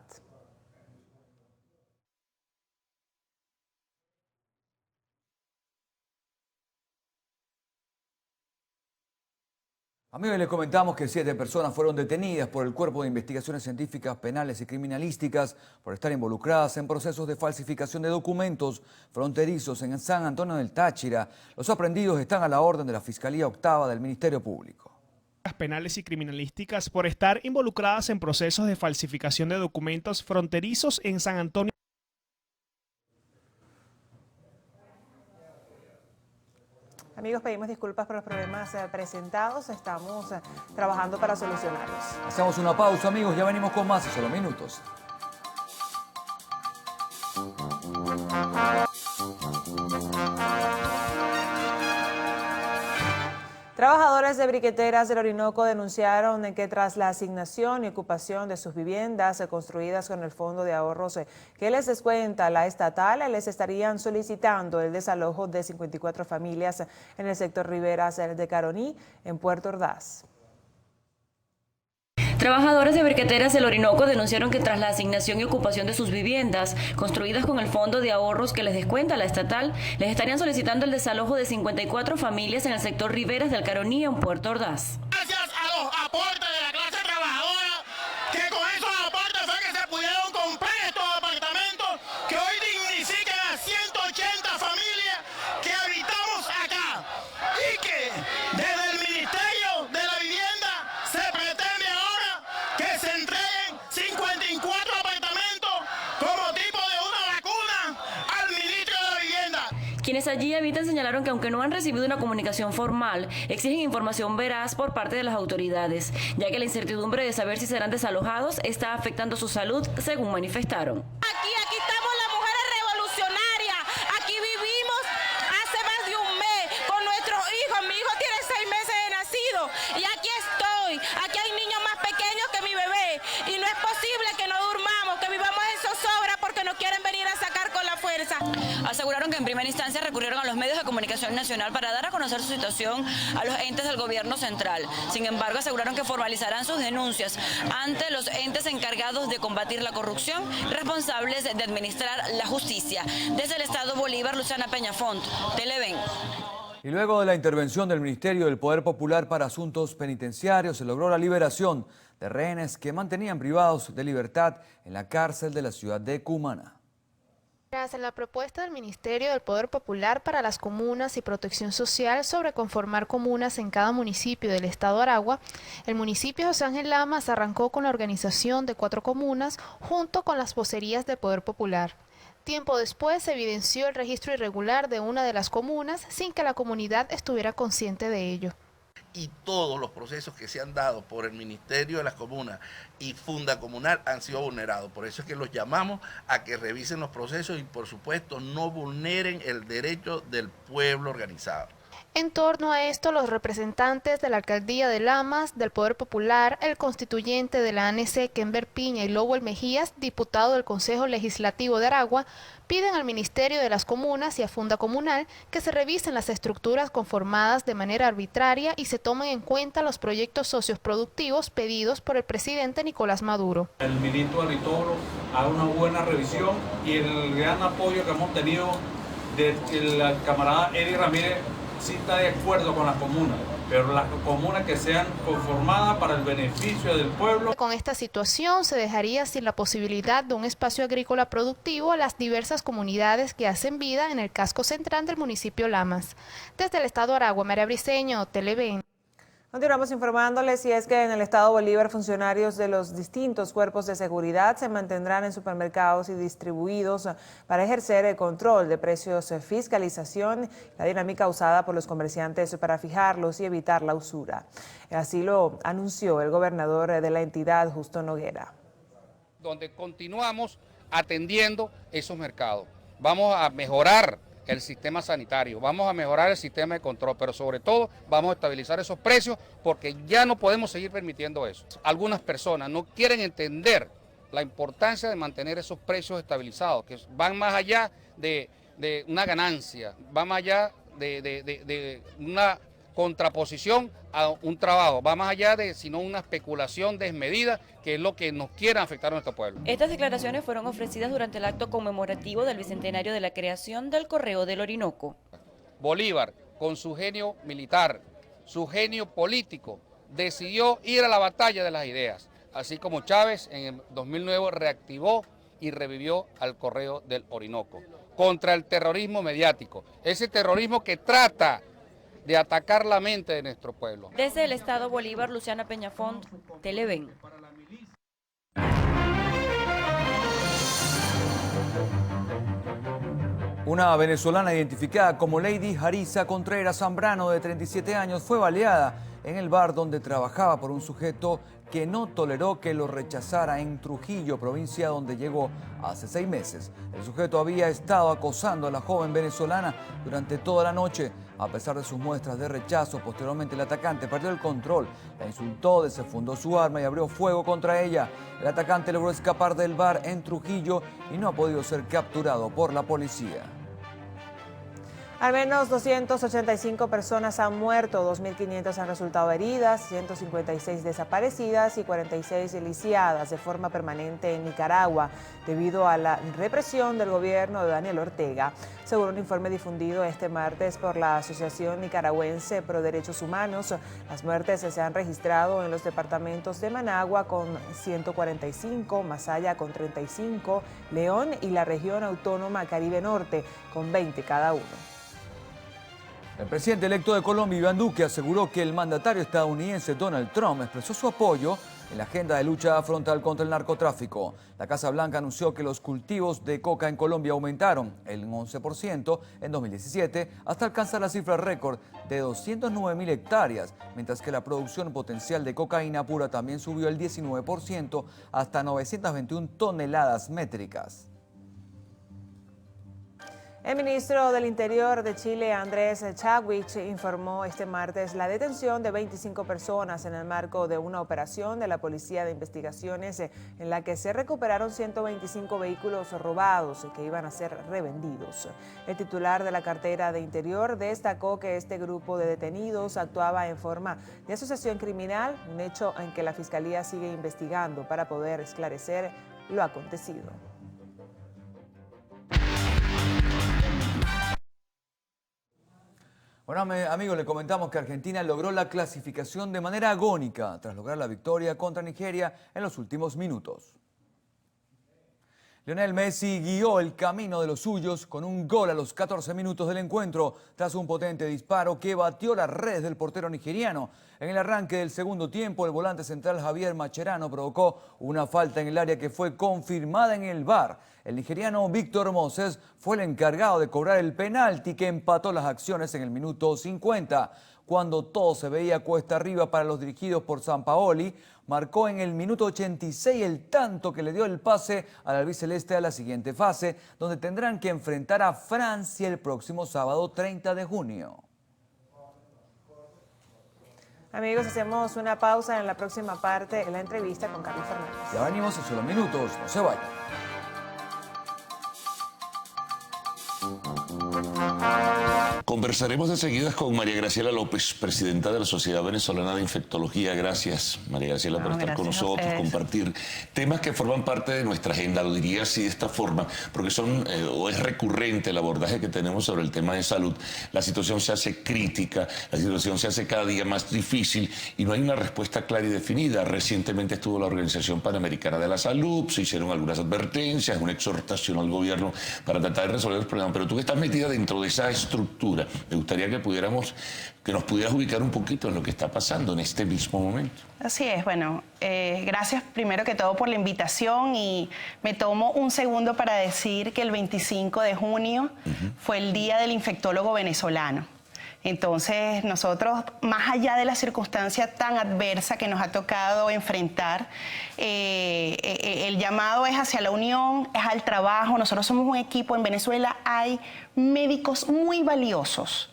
[SPEAKER 6] Amigos, les comentamos que 7 personas fueron detenidas por el Cuerpo de Investigaciones Científicas, Penales y Criminalísticas por estar involucradas en procesos de falsificación de documentos fronterizos en San Antonio del Táchira. Los aprehendidos están a la orden de la Fiscalía Octava del Ministerio Público.
[SPEAKER 18] Penales y criminalísticas por estar involucradas en procesos de falsificación de documentos fronterizos en San Antonio.
[SPEAKER 7] Amigos, pedimos disculpas por los problemas presentados. Estamos trabajando para solucionarlos.
[SPEAKER 6] Hacemos una pausa, amigos. Ya venimos con más en solo minutos.
[SPEAKER 7] Trabajadores de briqueteras del Orinoco denunciaron que tras la asignación y ocupación de sus viviendas construidas con el Fondo de Ahorros que les descuenta la estatal, les estarían solicitando el desalojo de 54 familias en el sector Riberas de Caroní, en Puerto Ordaz.
[SPEAKER 23] Trabajadores de briqueteras del Orinoco denunciaron que tras la asignación y ocupación de sus viviendas, construidas con el Fondo de Ahorros que les descuenta la estatal, les estarían solicitando el desalojo de 54 familias en el sector Riberas del Caroní, en Puerto Ordaz.
[SPEAKER 24] Gracias a los aportes de la clase trabajadora, que con esos aportes fue que se pudieron comprar estos apartamentos que hoy dignifican a 180 familias que habitamos acá, y que desde el Ministerio de la Vivienda se pretende ahora que se entreguen 54 apartamentos como tipo de una vacuna al ministro de la Vivienda.
[SPEAKER 23] Quienes allí habitan señalaron que aunque no han recibido una comunicación formal, exigen información veraz por parte de las autoridades, ya que la incertidumbre de saber si serán desalojados está afectando su salud, según manifestaron.
[SPEAKER 25] Aquí estamos las mujeres revolucionarias, aquí vivimos hace más de un mes con nuestros hijos. Mi hijo tiene 6 meses de nacido y aquí estoy. Aquí hay niños más pequeños que mi bebé y no es posible que no durmamos, que vivamos en zozobra porque nos quieren venir a sacar con la fuerza.
[SPEAKER 23] Aseguraron que en primera instancia recurrieron a los medios de comunicación nacional para dar a conocer su situación a los entes del gobierno central. Sin embargo, aseguraron que formalizarán sus denuncias ante los entes encargados de combatir la corrupción, responsables de administrar la justicia. Desde el Estado Bolívar, Luciana Peñafont, Televen.
[SPEAKER 6] Y luego de la intervención del Ministerio del Poder Popular para Asuntos Penitenciarios, se logró la liberación de rehenes que mantenían privados de libertad en la cárcel de la ciudad de Cumaná.
[SPEAKER 26] Tras la propuesta del Ministerio del Poder Popular para las Comunas y Protección Social sobre conformar comunas en cada municipio del estado Aragua, el municipio de José Ángel Lamas arrancó con la organización de 4 comunas junto con las vocerías del Poder Popular. Tiempo después se evidenció el registro irregular de una de las comunas sin que la comunidad estuviera consciente de ello.
[SPEAKER 27] Y todos los procesos que se han dado por el Ministerio de las Comunas y Funda Comunal han sido vulnerados. Por eso es que los llamamos a que revisen los procesos y, por supuesto, no vulneren el derecho del pueblo organizado.
[SPEAKER 26] En torno a esto, los representantes de la Alcaldía de Lamas, del Poder Popular, el constituyente de la ANC, Kenber Piña, y Lowell Mejías, diputado del Consejo Legislativo de Aragua, piden al Ministerio de las Comunas y a Funda Comunal que se revisen las estructuras conformadas de manera arbitraria y se tomen en cuenta los proyectos socios productivos pedidos por el presidente Nicolás Maduro.
[SPEAKER 3] El ministro Aritolo haga una buena revisión y el gran apoyo que hemos tenido del camarada Eddie Ramírez sí está de acuerdo con las comunas, pero las comunas que sean conformadas para el beneficio del pueblo.
[SPEAKER 26] Con esta situación se dejaría sin la posibilidad de un espacio agrícola productivo a las diversas comunidades que hacen vida en el casco central del municipio Lamas. Desde el estado Aragua, María Briceño, Televen.
[SPEAKER 7] Continuamos informándoles, y es que en el estado Bolívar funcionarios de los distintos cuerpos de seguridad se mantendrán en supermercados y distribuidos para ejercer el control de precios, fiscalización, la dinámica usada por los comerciantes para fijarlos y evitar la usura. Así lo anunció el gobernador de la entidad, Justo Noguera.
[SPEAKER 4] Donde continuamos atendiendo esos mercados. Vamos a mejorar el sistema sanitario, vamos a mejorar el sistema de control, pero sobre todo vamos a estabilizar esos precios porque ya no podemos seguir permitiendo eso. Algunas personas no quieren entender la importancia de mantener esos precios estabilizados, que van más allá de una ganancia, van más allá de una contraposición a un trabajo, va más allá de sino una especulación desmedida, que es lo que nos quiere afectar a nuestro pueblo.
[SPEAKER 23] Estas declaraciones fueron ofrecidas durante el acto conmemorativo del bicentenario de la creación del Correo del Orinoco.
[SPEAKER 4] Bolívar, con su genio militar, su genio político, decidió ir a la batalla de las ideas, así como Chávez en el 2009 reactivó y revivió al Correo del Orinoco, contra el terrorismo mediático, ese terrorismo que trata de atacar la mente de nuestro pueblo.
[SPEAKER 23] Desde el estado Bolívar, Luciana Peñafont, Televen.
[SPEAKER 6] Una venezolana identificada como Lady Jarisa Contreras Zambrano, de 37 años, fue baleada en el bar donde trabajaba por un sujeto que no toleró que lo rechazara en Trujillo, provincia donde llegó hace 6 meses. El sujeto había estado acosando a la joven venezolana durante toda la noche. A pesar de sus muestras de rechazo, posteriormente el atacante perdió el control, la insultó, desenfundó su arma y abrió fuego contra ella. El atacante logró escapar del bar en Trujillo y no ha podido ser capturado por la policía.
[SPEAKER 7] Al menos 285 personas han muerto, 2.500 han resultado heridas, 156 desaparecidas y 46 lisiadas de forma permanente en Nicaragua debido a la represión del gobierno de Daniel Ortega. Según un informe difundido este martes por la Asociación Nicaragüense Pro Derechos Humanos, las muertes se han registrado en los departamentos de Managua con 145, Masaya con 35, León y la región autónoma Caribe Norte con 20 cada uno.
[SPEAKER 6] El presidente electo de Colombia, Iván Duque, aseguró que el mandatario estadounidense Donald Trump expresó su apoyo en la agenda de lucha frontal contra el narcotráfico. La Casa Blanca anunció que los cultivos de coca en Colombia aumentaron el 11% en 2017 hasta alcanzar la cifra récord de 209.000 hectáreas, mientras que la producción potencial de cocaína pura también subió el 19% hasta 921 toneladas métricas.
[SPEAKER 7] El ministro del Interior de Chile, Andrés Chadwick, informó este martes la detención de 25 personas en el marco de una operación de la Policía de Investigaciones en la que se recuperaron 125 vehículos robados que iban a ser revendidos. El titular de la cartera de Interior destacó que este grupo de detenidos actuaba en forma de asociación criminal, un hecho en que la Fiscalía sigue investigando para poder esclarecer lo acontecido.
[SPEAKER 6] Bueno, amigos, le comentamos que Argentina logró la clasificación de manera agónica tras lograr la victoria contra Nigeria en los últimos minutos. Lionel Messi guió el camino de los suyos con un gol a los 14 minutos del encuentro tras un potente disparo que batió las redes del portero nigeriano. En el arranque del segundo tiempo, el volante central Javier Mascherano provocó una falta en el área que fue confirmada en el VAR. El nigeriano Víctor Moses fue el encargado de cobrar el penalti que empató las acciones en el minuto 50. Cuando todo se veía cuesta arriba para los dirigidos por Sampaoli, marcó en el minuto 86 el tanto que le dio el pase al albiceleste a la siguiente fase, donde tendrán que enfrentar a Francia el próximo sábado 30 de junio.
[SPEAKER 7] Amigos, hacemos una pausa en la próxima parte de la entrevista con Carlos Fernández.
[SPEAKER 6] Ya venimos en solo minutos, no se vayan.
[SPEAKER 5] Conversaremos enseguida con María Graciela López, presidenta de la Sociedad Venezolana de Infectología. Gracias, María Graciela, por estar con nosotros, compartir temas que forman parte de nuestra agenda, lo diría así de esta forma, porque o es recurrente el abordaje que tenemos sobre el tema de salud. La situación se hace crítica, la situación se hace cada día más difícil y no hay una respuesta clara y definida. Recientemente estuvo la Organización Panamericana de la Salud, se hicieron algunas advertencias, una exhortación al gobierno para tratar de resolver el problema, pero tú que estás metida dentro de esa estructura, me gustaría que nos pudieras ubicar un poquito en lo que está pasando en este mismo momento.
[SPEAKER 8] Así es, bueno, gracias primero que todo por la invitación y me tomo un segundo para decir que el 25 de junio fue el Día del Infectólogo Venezolano. Entonces, nosotros, más allá de la circunstancia tan adversa que nos ha tocado enfrentar, el llamado es hacia la unión, es al trabajo. Nosotros somos un equipo, en Venezuela hay médicos muy valiosos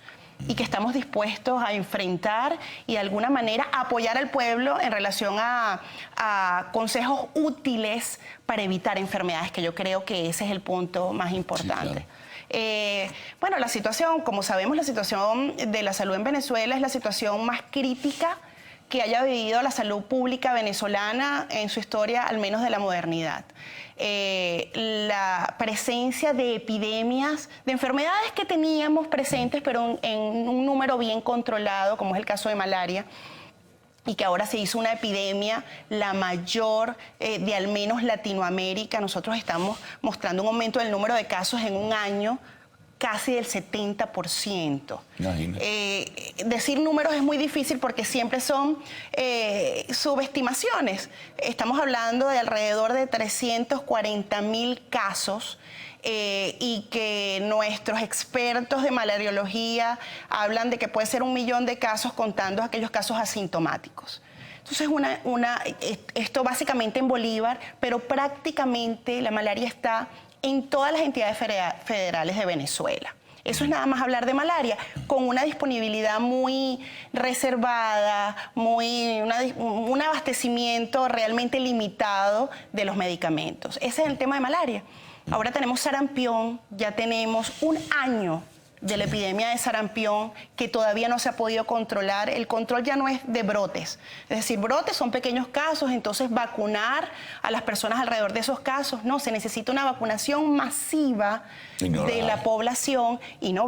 [SPEAKER 8] y que estamos dispuestos a enfrentar y de alguna manera apoyar al pueblo en relación a consejos útiles para evitar enfermedades, que yo creo que ese es el punto más importante. Sí, claro. Bueno, la situación, como sabemos, la situación de la salud en Venezuela es la situación más crítica que haya vivido la salud pública venezolana en su historia, al menos de la modernidad. La presencia de epidemias, de enfermedades que teníamos presentes, pero en un número bien controlado, como es el caso de malaria, y que ahora se hizo una epidemia, la mayor de al menos Latinoamérica. Nosotros estamos mostrando un aumento del número de casos en un año casi del 70%. Decir números es muy difícil porque siempre son subestimaciones. Estamos hablando de alrededor de 340.000 casos y que nuestros expertos de malariología hablan de que puede ser 1 millón de casos contando aquellos casos asintomáticos. Entonces, esto básicamente en Bolívar, pero prácticamente la malaria está en todas las entidades federales de Venezuela. Eso es nada más hablar de malaria, con una disponibilidad muy reservada, un abastecimiento realmente limitado de los medicamentos. Ese es el tema de malaria. Ahora tenemos sarampión, ya tenemos 1 año de la epidemia de sarampión que todavía no se ha podido controlar. El control ya no es de brotes, es decir, brotes son pequeños casos, entonces vacunar a las personas alrededor de esos casos, no, se necesita una vacunación masiva de la población y no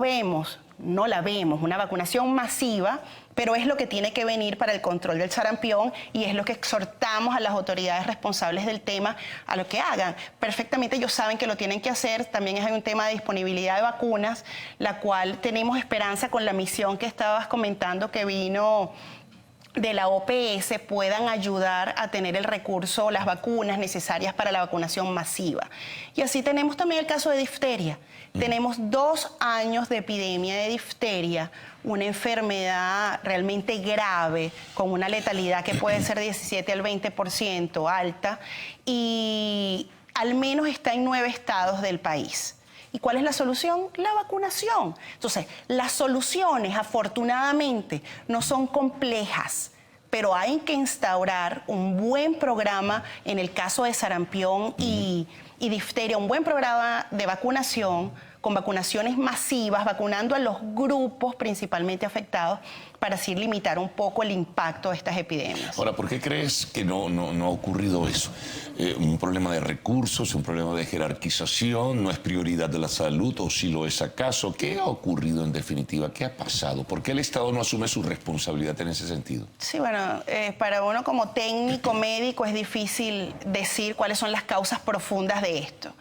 [SPEAKER 8] la vemos, una vacunación masiva, pero es lo que tiene que venir para el control del sarampión y es lo que exhortamos a las autoridades responsables del tema a lo que hagan. Perfectamente ellos saben que lo tienen que hacer, también hay un tema de disponibilidad de vacunas, la cual tenemos esperanza con la misión que estabas comentando que vino de la OPS, puedan ayudar a tener el recurso, las vacunas necesarias para la vacunación masiva. Y así tenemos también el caso de difteria. Tenemos 2 años de epidemia de difteria, una enfermedad realmente grave, con una letalidad que puede ser 17 al 20% alta, y al menos está en 9 estados del país. ¿Y cuál es la solución? La vacunación. Entonces, las soluciones, afortunadamente, no son complejas, pero hay que instaurar un buen programa en el caso de sarampión y difteria, un buen programa de vacunación, con vacunaciones masivas, vacunando a los grupos principalmente afectados para así limitar un poco el impacto de estas epidemias.
[SPEAKER 5] Ahora, ¿por qué crees que no ha ocurrido eso? ¿Un problema de recursos, un problema de jerarquización, no es prioridad de la salud o si lo es acaso? ¿Qué ha ocurrido en definitiva? ¿Qué ha pasado? ¿Por qué el Estado no asume su responsabilidad en ese sentido?
[SPEAKER 8] Sí, bueno, para uno como técnico médico es difícil decir cuáles son las causas profundas de esto.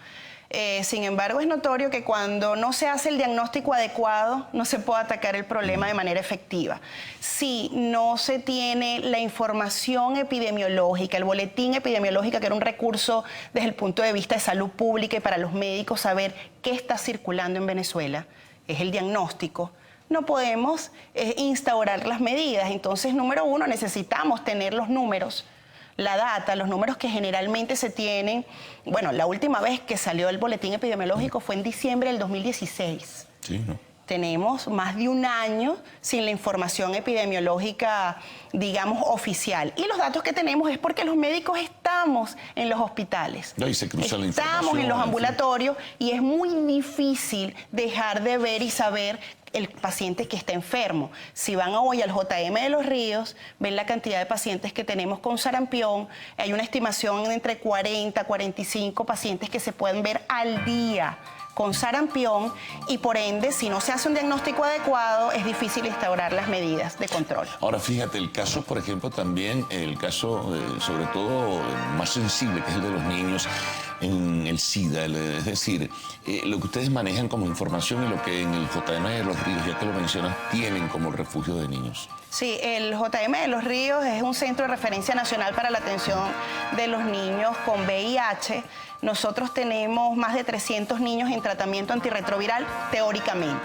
[SPEAKER 8] Sin embargo, es notorio que cuando no se hace el diagnóstico adecuado, no se puede atacar el problema de manera efectiva. Si no se tiene la información epidemiológica, el boletín epidemiológico, que era un recurso desde el punto de vista de salud pública y para los médicos saber qué está circulando en Venezuela, es el diagnóstico, no podemos instaurar las medidas. Entonces, número 1, necesitamos tener los números, la data, los números que generalmente se tienen. Bueno, la última vez que salió el boletín epidemiológico fue en diciembre del 2016.
[SPEAKER 5] Sí, ¿no?
[SPEAKER 8] Tenemos más de un año sin la información epidemiológica, digamos, oficial. Y los datos que tenemos es porque los médicos estamos en los hospitales.
[SPEAKER 5] No, y se cruza la
[SPEAKER 8] estamos en los ambulatorios y es muy difícil dejar de ver y saber el paciente que está enfermo. Si van hoy al JM de Los Ríos, ven la cantidad de pacientes que tenemos con sarampión. Hay una estimación de entre 40 a 45 pacientes que se pueden ver al día con sarampión y por ende, si no se hace un diagnóstico adecuado, es difícil instaurar las medidas de control.
[SPEAKER 5] Ahora, fíjate, el caso, por ejemplo, también, el caso sobre todo más sensible, que es el de los niños en el SIDA, es decir, lo que ustedes manejan como información y lo que en el JM de Los Ríos, ya que lo mencionas, tienen como refugio de niños.
[SPEAKER 8] Sí, el JM de Los Ríos es un centro de referencia nacional para la atención de los niños con VIH. Nosotros tenemos más de 300 niños en tratamiento antirretroviral teóricamente.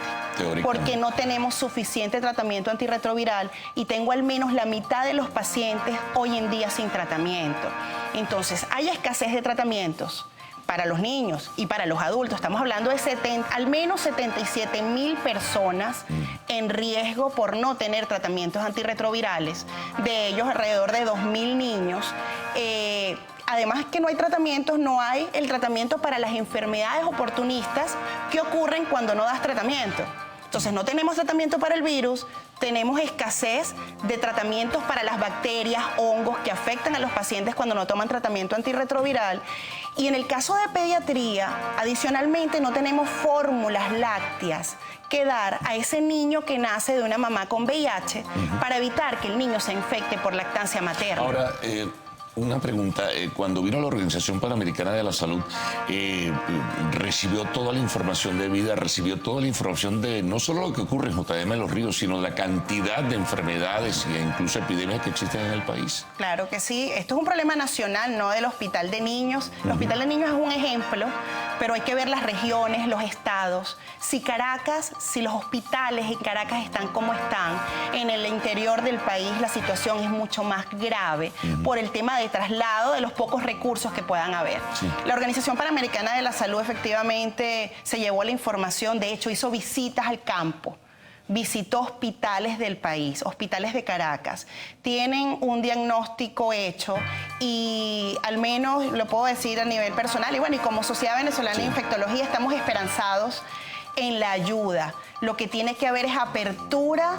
[SPEAKER 8] Porque no tenemos suficiente tratamiento antirretroviral y tengo al menos la mitad de los pacientes hoy en día sin tratamiento. Entonces, hay escasez de tratamientos para los niños y para los adultos. Estamos hablando de al menos 77.000 personas en riesgo por no tener tratamientos antirretrovirales. De ellos, alrededor de 2.000 niños. Además que no hay tratamientos, no hay el tratamiento para las enfermedades oportunistas que ocurren cuando no das tratamiento. Entonces no tenemos tratamiento para el virus, tenemos escasez de tratamientos para las bacterias, hongos que afectan a los pacientes cuando no toman tratamiento antirretroviral. Y en el caso de pediatría, adicionalmente no tenemos fórmulas lácteas que dar a ese niño que nace de una mamá con VIH para evitar que el niño se infecte por lactancia materna.
[SPEAKER 5] Ahora, una pregunta, cuando vino la Organización Panamericana de la Salud, recibió toda la información debida, recibió toda la información de no solo lo que ocurre en JM de Los Ríos, sino la cantidad de enfermedades e incluso epidemias que existen en el país.
[SPEAKER 8] Claro que sí, esto es un problema nacional, no del Hospital de Niños. El Hospital de Niños es un ejemplo, pero hay que ver las regiones, los estados. Si los hospitales en Caracas están como están, en el interior del país la situación es mucho más grave por el tema de traslado de los pocos recursos que puedan haber. Sí. La Organización Panamericana de la Salud efectivamente se llevó la información, de hecho hizo visitas al campo, visitó hospitales del país, hospitales de Caracas. Tienen un diagnóstico hecho y al menos lo puedo decir a nivel personal y bueno, y como Sociedad Venezolana de Infectología estamos esperanzados en la ayuda. Lo que tiene que haber es apertura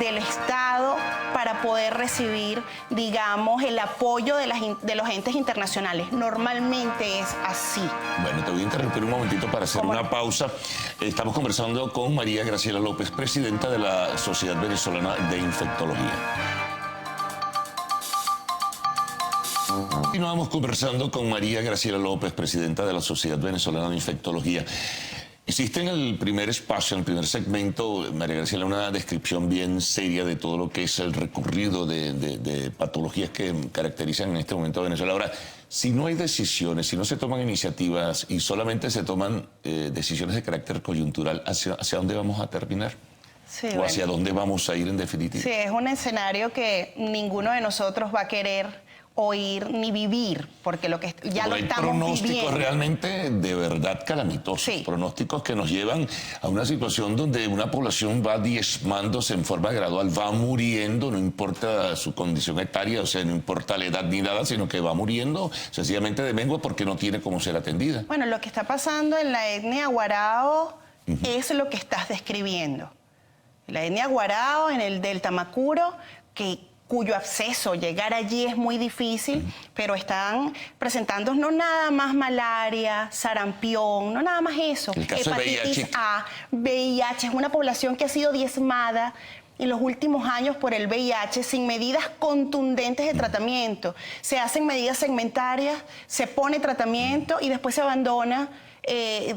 [SPEAKER 8] del Estado para poder recibir, digamos, el apoyo de los entes internacionales. Normalmente es así.
[SPEAKER 5] Bueno, te voy a interrumpir un momentito para hacer una pausa. Estamos conversando con María Graciela López, presidenta de la Sociedad Venezolana de Infectología. Continuamos conversando con María Graciela López, presidenta de la Sociedad Venezolana de Infectología. Hiciste en el primer espacio, en el primer segmento, María Graciela, una descripción bien seria de todo lo que es el recorrido de patologías que caracterizan en este momento a Venezuela. Ahora, si no hay decisiones, si no se toman iniciativas y solamente se toman decisiones de carácter coyuntural, ¿hacia dónde vamos a terminar? Sí, ¿O hacia dónde vamos a ir en definitiva?
[SPEAKER 8] Sí, es un escenario que ninguno de nosotros va a querer oír ni vivir, porque lo que ya lo estamos viviendo. Hay
[SPEAKER 5] pronósticos realmente de verdad calamitosos, pronósticos que nos llevan a una situación donde una población va diezmándose en forma gradual, va muriendo, no importa su condición etaria, o sea, no importa la edad ni nada, sino que va muriendo sencillamente de mengua porque no tiene cómo ser atendida.
[SPEAKER 8] Bueno, lo que está pasando en la etnia Guarao es lo que estás describiendo. La etnia Guarao, en el Delta Macuro, cuyo acceso, llegar allí es muy difícil, pero están presentando no nada más malaria, sarampión, no nada más eso.
[SPEAKER 5] El caso
[SPEAKER 8] hepatitis A, VIH, es una población que ha sido diezmada en los últimos años por el VIH sin medidas contundentes de tratamiento. Se hacen medidas segmentarias, se pone tratamiento y después se abandona.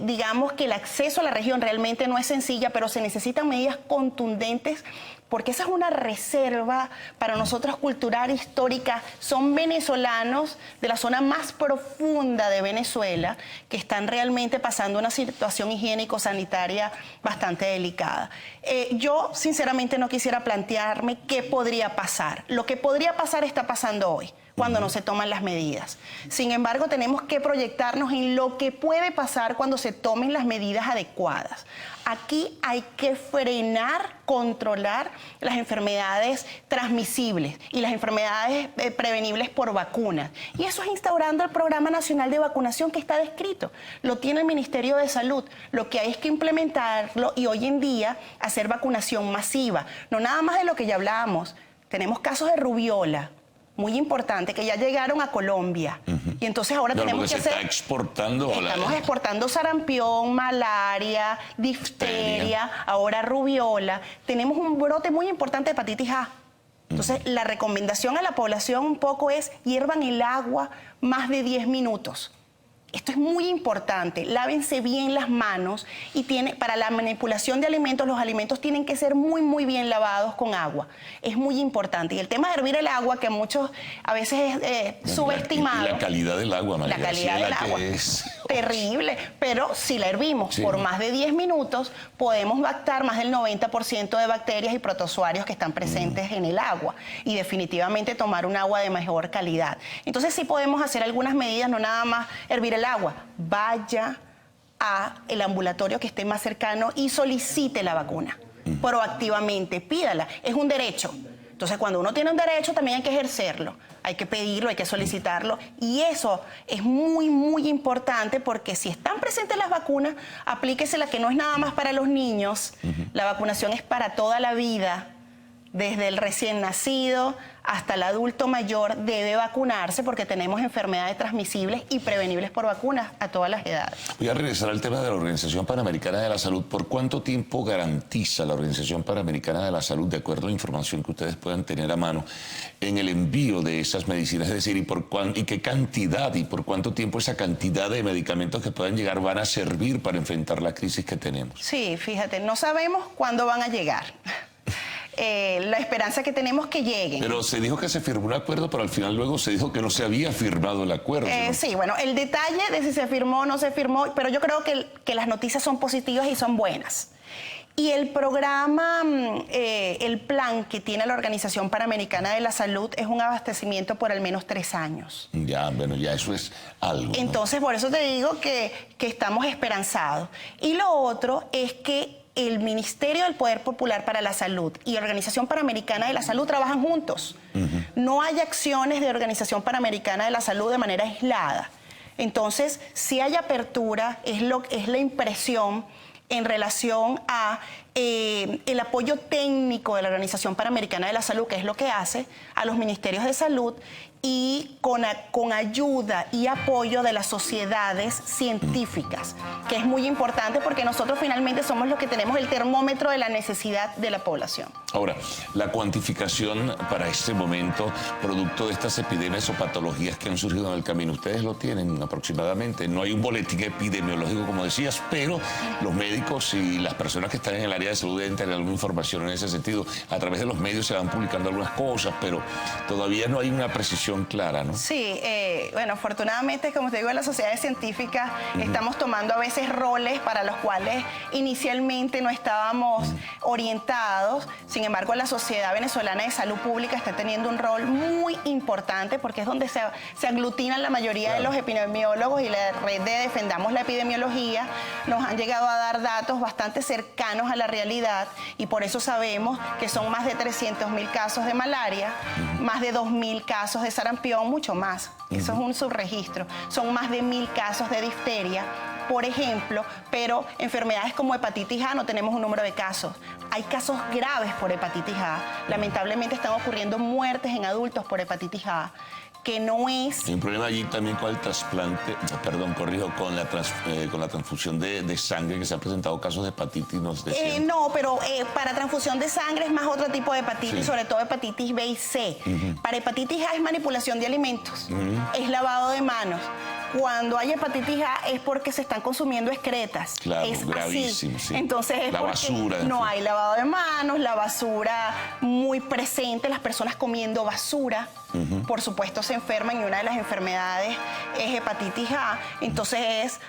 [SPEAKER 8] Digamos que el acceso a la región realmente no es sencilla, pero se necesitan medidas contundentes porque esa es una reserva para nosotros cultural, histórica. Son venezolanos de la zona más profunda de Venezuela que están realmente pasando una situación higiénico-sanitaria bastante delicada. Yo, sinceramente, no quisiera plantearme qué podría pasar. Lo que podría pasar está pasando hoy, cuando no se toman las medidas. Sin embargo, tenemos que proyectarnos en lo que puede pasar cuando se tomen las medidas adecuadas. Aquí hay que frenar, controlar las enfermedades transmisibles y las enfermedades prevenibles por vacunas. Y eso es instaurando el Programa Nacional de Vacunación que está descrito. Lo tiene el Ministerio de Salud. Lo que hay es que implementarlo y hoy en día hacer vacunación masiva. No nada más de lo que ya hablábamos. Tenemos casos de rubiola, muy importante, que ya llegaron a Colombia. Y entonces ahora tenemos que hacer... Estamos exportando sarampión, malaria, difteria, ahora rubiola. Tenemos un brote muy importante de hepatitis A. Entonces, la recomendación a la población un poco es hiervan el agua más de 10 minutos. Esto es muy importante, lávense bien las manos y para la manipulación de alimentos, los alimentos tienen que ser muy, muy bien lavados con agua. Es muy importante. Y el tema de hervir el agua, que muchos a veces es subestimado.
[SPEAKER 5] La calidad del agua, María.
[SPEAKER 8] La calidad del agua es terrible, pero si la hervimos por más de 10 minutos, podemos matar más del 90% de bacterias y protozoarios que están presentes en el agua y definitivamente tomar un agua de mejor calidad. Entonces sí podemos hacer algunas medidas, no nada más hervir el agua, vaya al ambulatorio que esté más cercano y solicite la vacuna. Proactivamente, pídala, es un derecho. Entonces, cuando uno tiene un derecho, también hay que ejercerlo, hay que pedirlo, hay que solicitarlo. Y eso es muy, muy importante porque si están presentes las vacunas, aplíquesela, que no es nada más para los niños. La vacunación es para toda la vida. Desde el recién nacido hasta el adulto mayor debe vacunarse porque tenemos enfermedades transmisibles y prevenibles por vacunas a todas las edades.
[SPEAKER 5] Voy a regresar al tema de la Organización Panamericana de la Salud. ¿Por cuánto tiempo garantiza la Organización Panamericana de la Salud, de acuerdo a la información que ustedes puedan tener a mano, en el envío de esas medicinas? Es decir, ¿y qué cantidad y por cuánto tiempo esa cantidad de medicamentos que puedan llegar van a servir para enfrentar la crisis que tenemos?
[SPEAKER 8] Sí, fíjate, no sabemos cuándo van a llegar. La esperanza que tenemos que lleguen.
[SPEAKER 5] Pero se dijo que se firmó un acuerdo, pero al final luego se dijo que no se había firmado el acuerdo, ¿no?
[SPEAKER 8] Sí, bueno, el detalle de si se firmó o no se firmó, pero yo creo que las noticias son positivas y son buenas. Y el programa, el plan que tiene la Organización Panamericana de la Salud es un abastecimiento por al menos 3 años.
[SPEAKER 5] Ya, bueno, ya eso es algo, ¿no?
[SPEAKER 8] Entonces, por eso te digo que estamos esperanzados. Y lo otro es que el Ministerio del Poder Popular para la Salud y Organización Panamericana de la Salud trabajan juntos. No hay acciones de Organización Panamericana de la Salud de manera aislada. Entonces, si hay apertura, es la impresión en relación a el apoyo técnico de la Organización Panamericana de la Salud, que es lo que hace, a los ministerios de salud y con ayuda y apoyo de las sociedades científicas, que es muy importante porque nosotros finalmente somos los que tenemos el termómetro de la necesidad de la población.
[SPEAKER 5] Ahora, la cuantificación para este momento, producto de estas epidemias o patologías que han surgido en el camino, ustedes lo tienen aproximadamente. No hay un boletín epidemiológico, como decías, pero los médicos y las personas que están en el área de salud deben tener alguna información en ese sentido. A través de los medios se van publicando algunas cosas, pero todavía no hay una precisión clara, ¿no?
[SPEAKER 8] Sí, bueno, afortunadamente, como te digo, en las sociedades científicas estamos tomando a veces roles para los cuales inicialmente no estábamos orientados. Sin embargo, la Sociedad Venezolana de Salud Pública está teniendo un rol muy importante porque es donde se aglutinan la mayoría de los epidemiólogos y la red de Defendamos la Epidemiología nos han llegado a dar datos bastante cercanos a la realidad y por eso sabemos que son más de 300.000 casos de malaria, más de 2.000 casos de sarampión, mucho más. Eso es un subregistro. Son más de 1.000 casos de difteria, por ejemplo, pero enfermedades como hepatitis A no tenemos un número de casos. Hay casos graves por hepatitis A. Lamentablemente están ocurriendo muertes en adultos por hepatitis A, que no es...
[SPEAKER 5] Hay un problema allí también con el trasplante, con la transfusión de sangre, que se han presentado casos de hepatitis, nos decían.
[SPEAKER 8] No, pero para transfusión de sangre es más otro tipo de hepatitis, sobre todo hepatitis B y C. Para hepatitis A es manipulación de alimentos, es lavado de manos. Cuando hay hepatitis A es porque se están consumiendo excretas.
[SPEAKER 5] Claro,
[SPEAKER 8] es
[SPEAKER 5] gravísimo,
[SPEAKER 8] así.
[SPEAKER 5] sí.
[SPEAKER 8] Entonces es
[SPEAKER 5] la
[SPEAKER 8] porque
[SPEAKER 5] basura,
[SPEAKER 8] no hay lavado de manos, la basura muy presente, las personas comiendo basura. Por supuesto se enferman y una de las enfermedades es hepatitis A. Entonces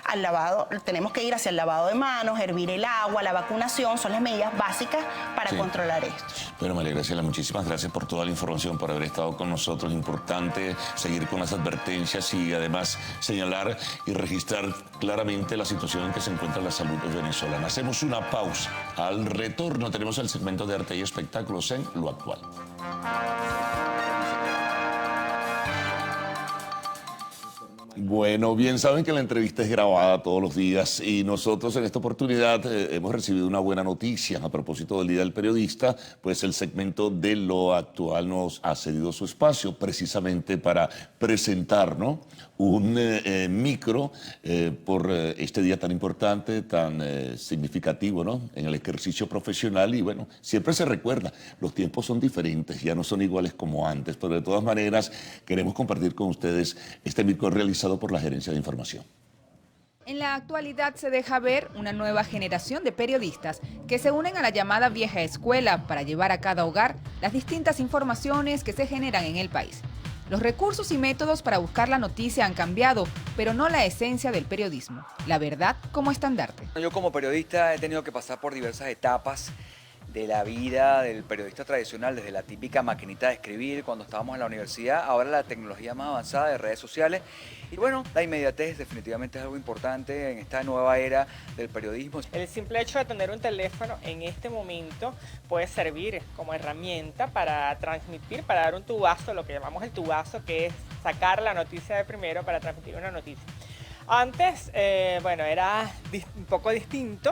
[SPEAKER 8] tenemos que ir hacia el lavado de manos, hervir el agua, la vacunación, son las medidas básicas para controlar esto.
[SPEAKER 5] Bueno, María Graciela, muchísimas gracias por toda la información, por haber estado con nosotros. Importante seguir con las advertencias y además seguir señalar y registrar claramente la situación en que se encuentra la salud venezolana. Hacemos una pausa. Al retorno tenemos el segmento de arte y espectáculos en Lo Actual. Bueno, bien saben que la entrevista es grabada todos los días y nosotros en esta oportunidad hemos recibido una buena noticia a propósito del Día del Periodista, pues el segmento de Lo Actual nos ha cedido su espacio precisamente para presentar, ¿no?, un micro por este día tan importante, tan significativo, ¿no?, en el ejercicio profesional. Y bueno, siempre se recuerda, los tiempos son diferentes, ya no son iguales como antes, pero de todas maneras queremos compartir con ustedes este micro realizado por la Gerencia de Información.
[SPEAKER 9] En la actualidad se deja ver una nueva generación de periodistas que se unen a la llamada vieja escuela para llevar a cada hogar las distintas informaciones que se generan en el país. Los recursos y métodos para buscar la noticia han cambiado, pero no la esencia del periodismo, la verdad como estandarte.
[SPEAKER 10] Yo como periodista he tenido que pasar por diversas etapas de la vida del periodista tradicional, desde la típica maquinita de escribir cuando estábamos en la universidad, ahora la tecnología más avanzada de redes sociales. Y bueno, la inmediatez definitivamente es algo importante en esta nueva era del periodismo.
[SPEAKER 11] El simple hecho de tener un teléfono en este momento puede servir como herramienta para transmitir, para dar un tubazo, lo que llamamos el tubazo, que es sacar la noticia de primero para transmitir una noticia. Antes, bueno, era un poco distinto.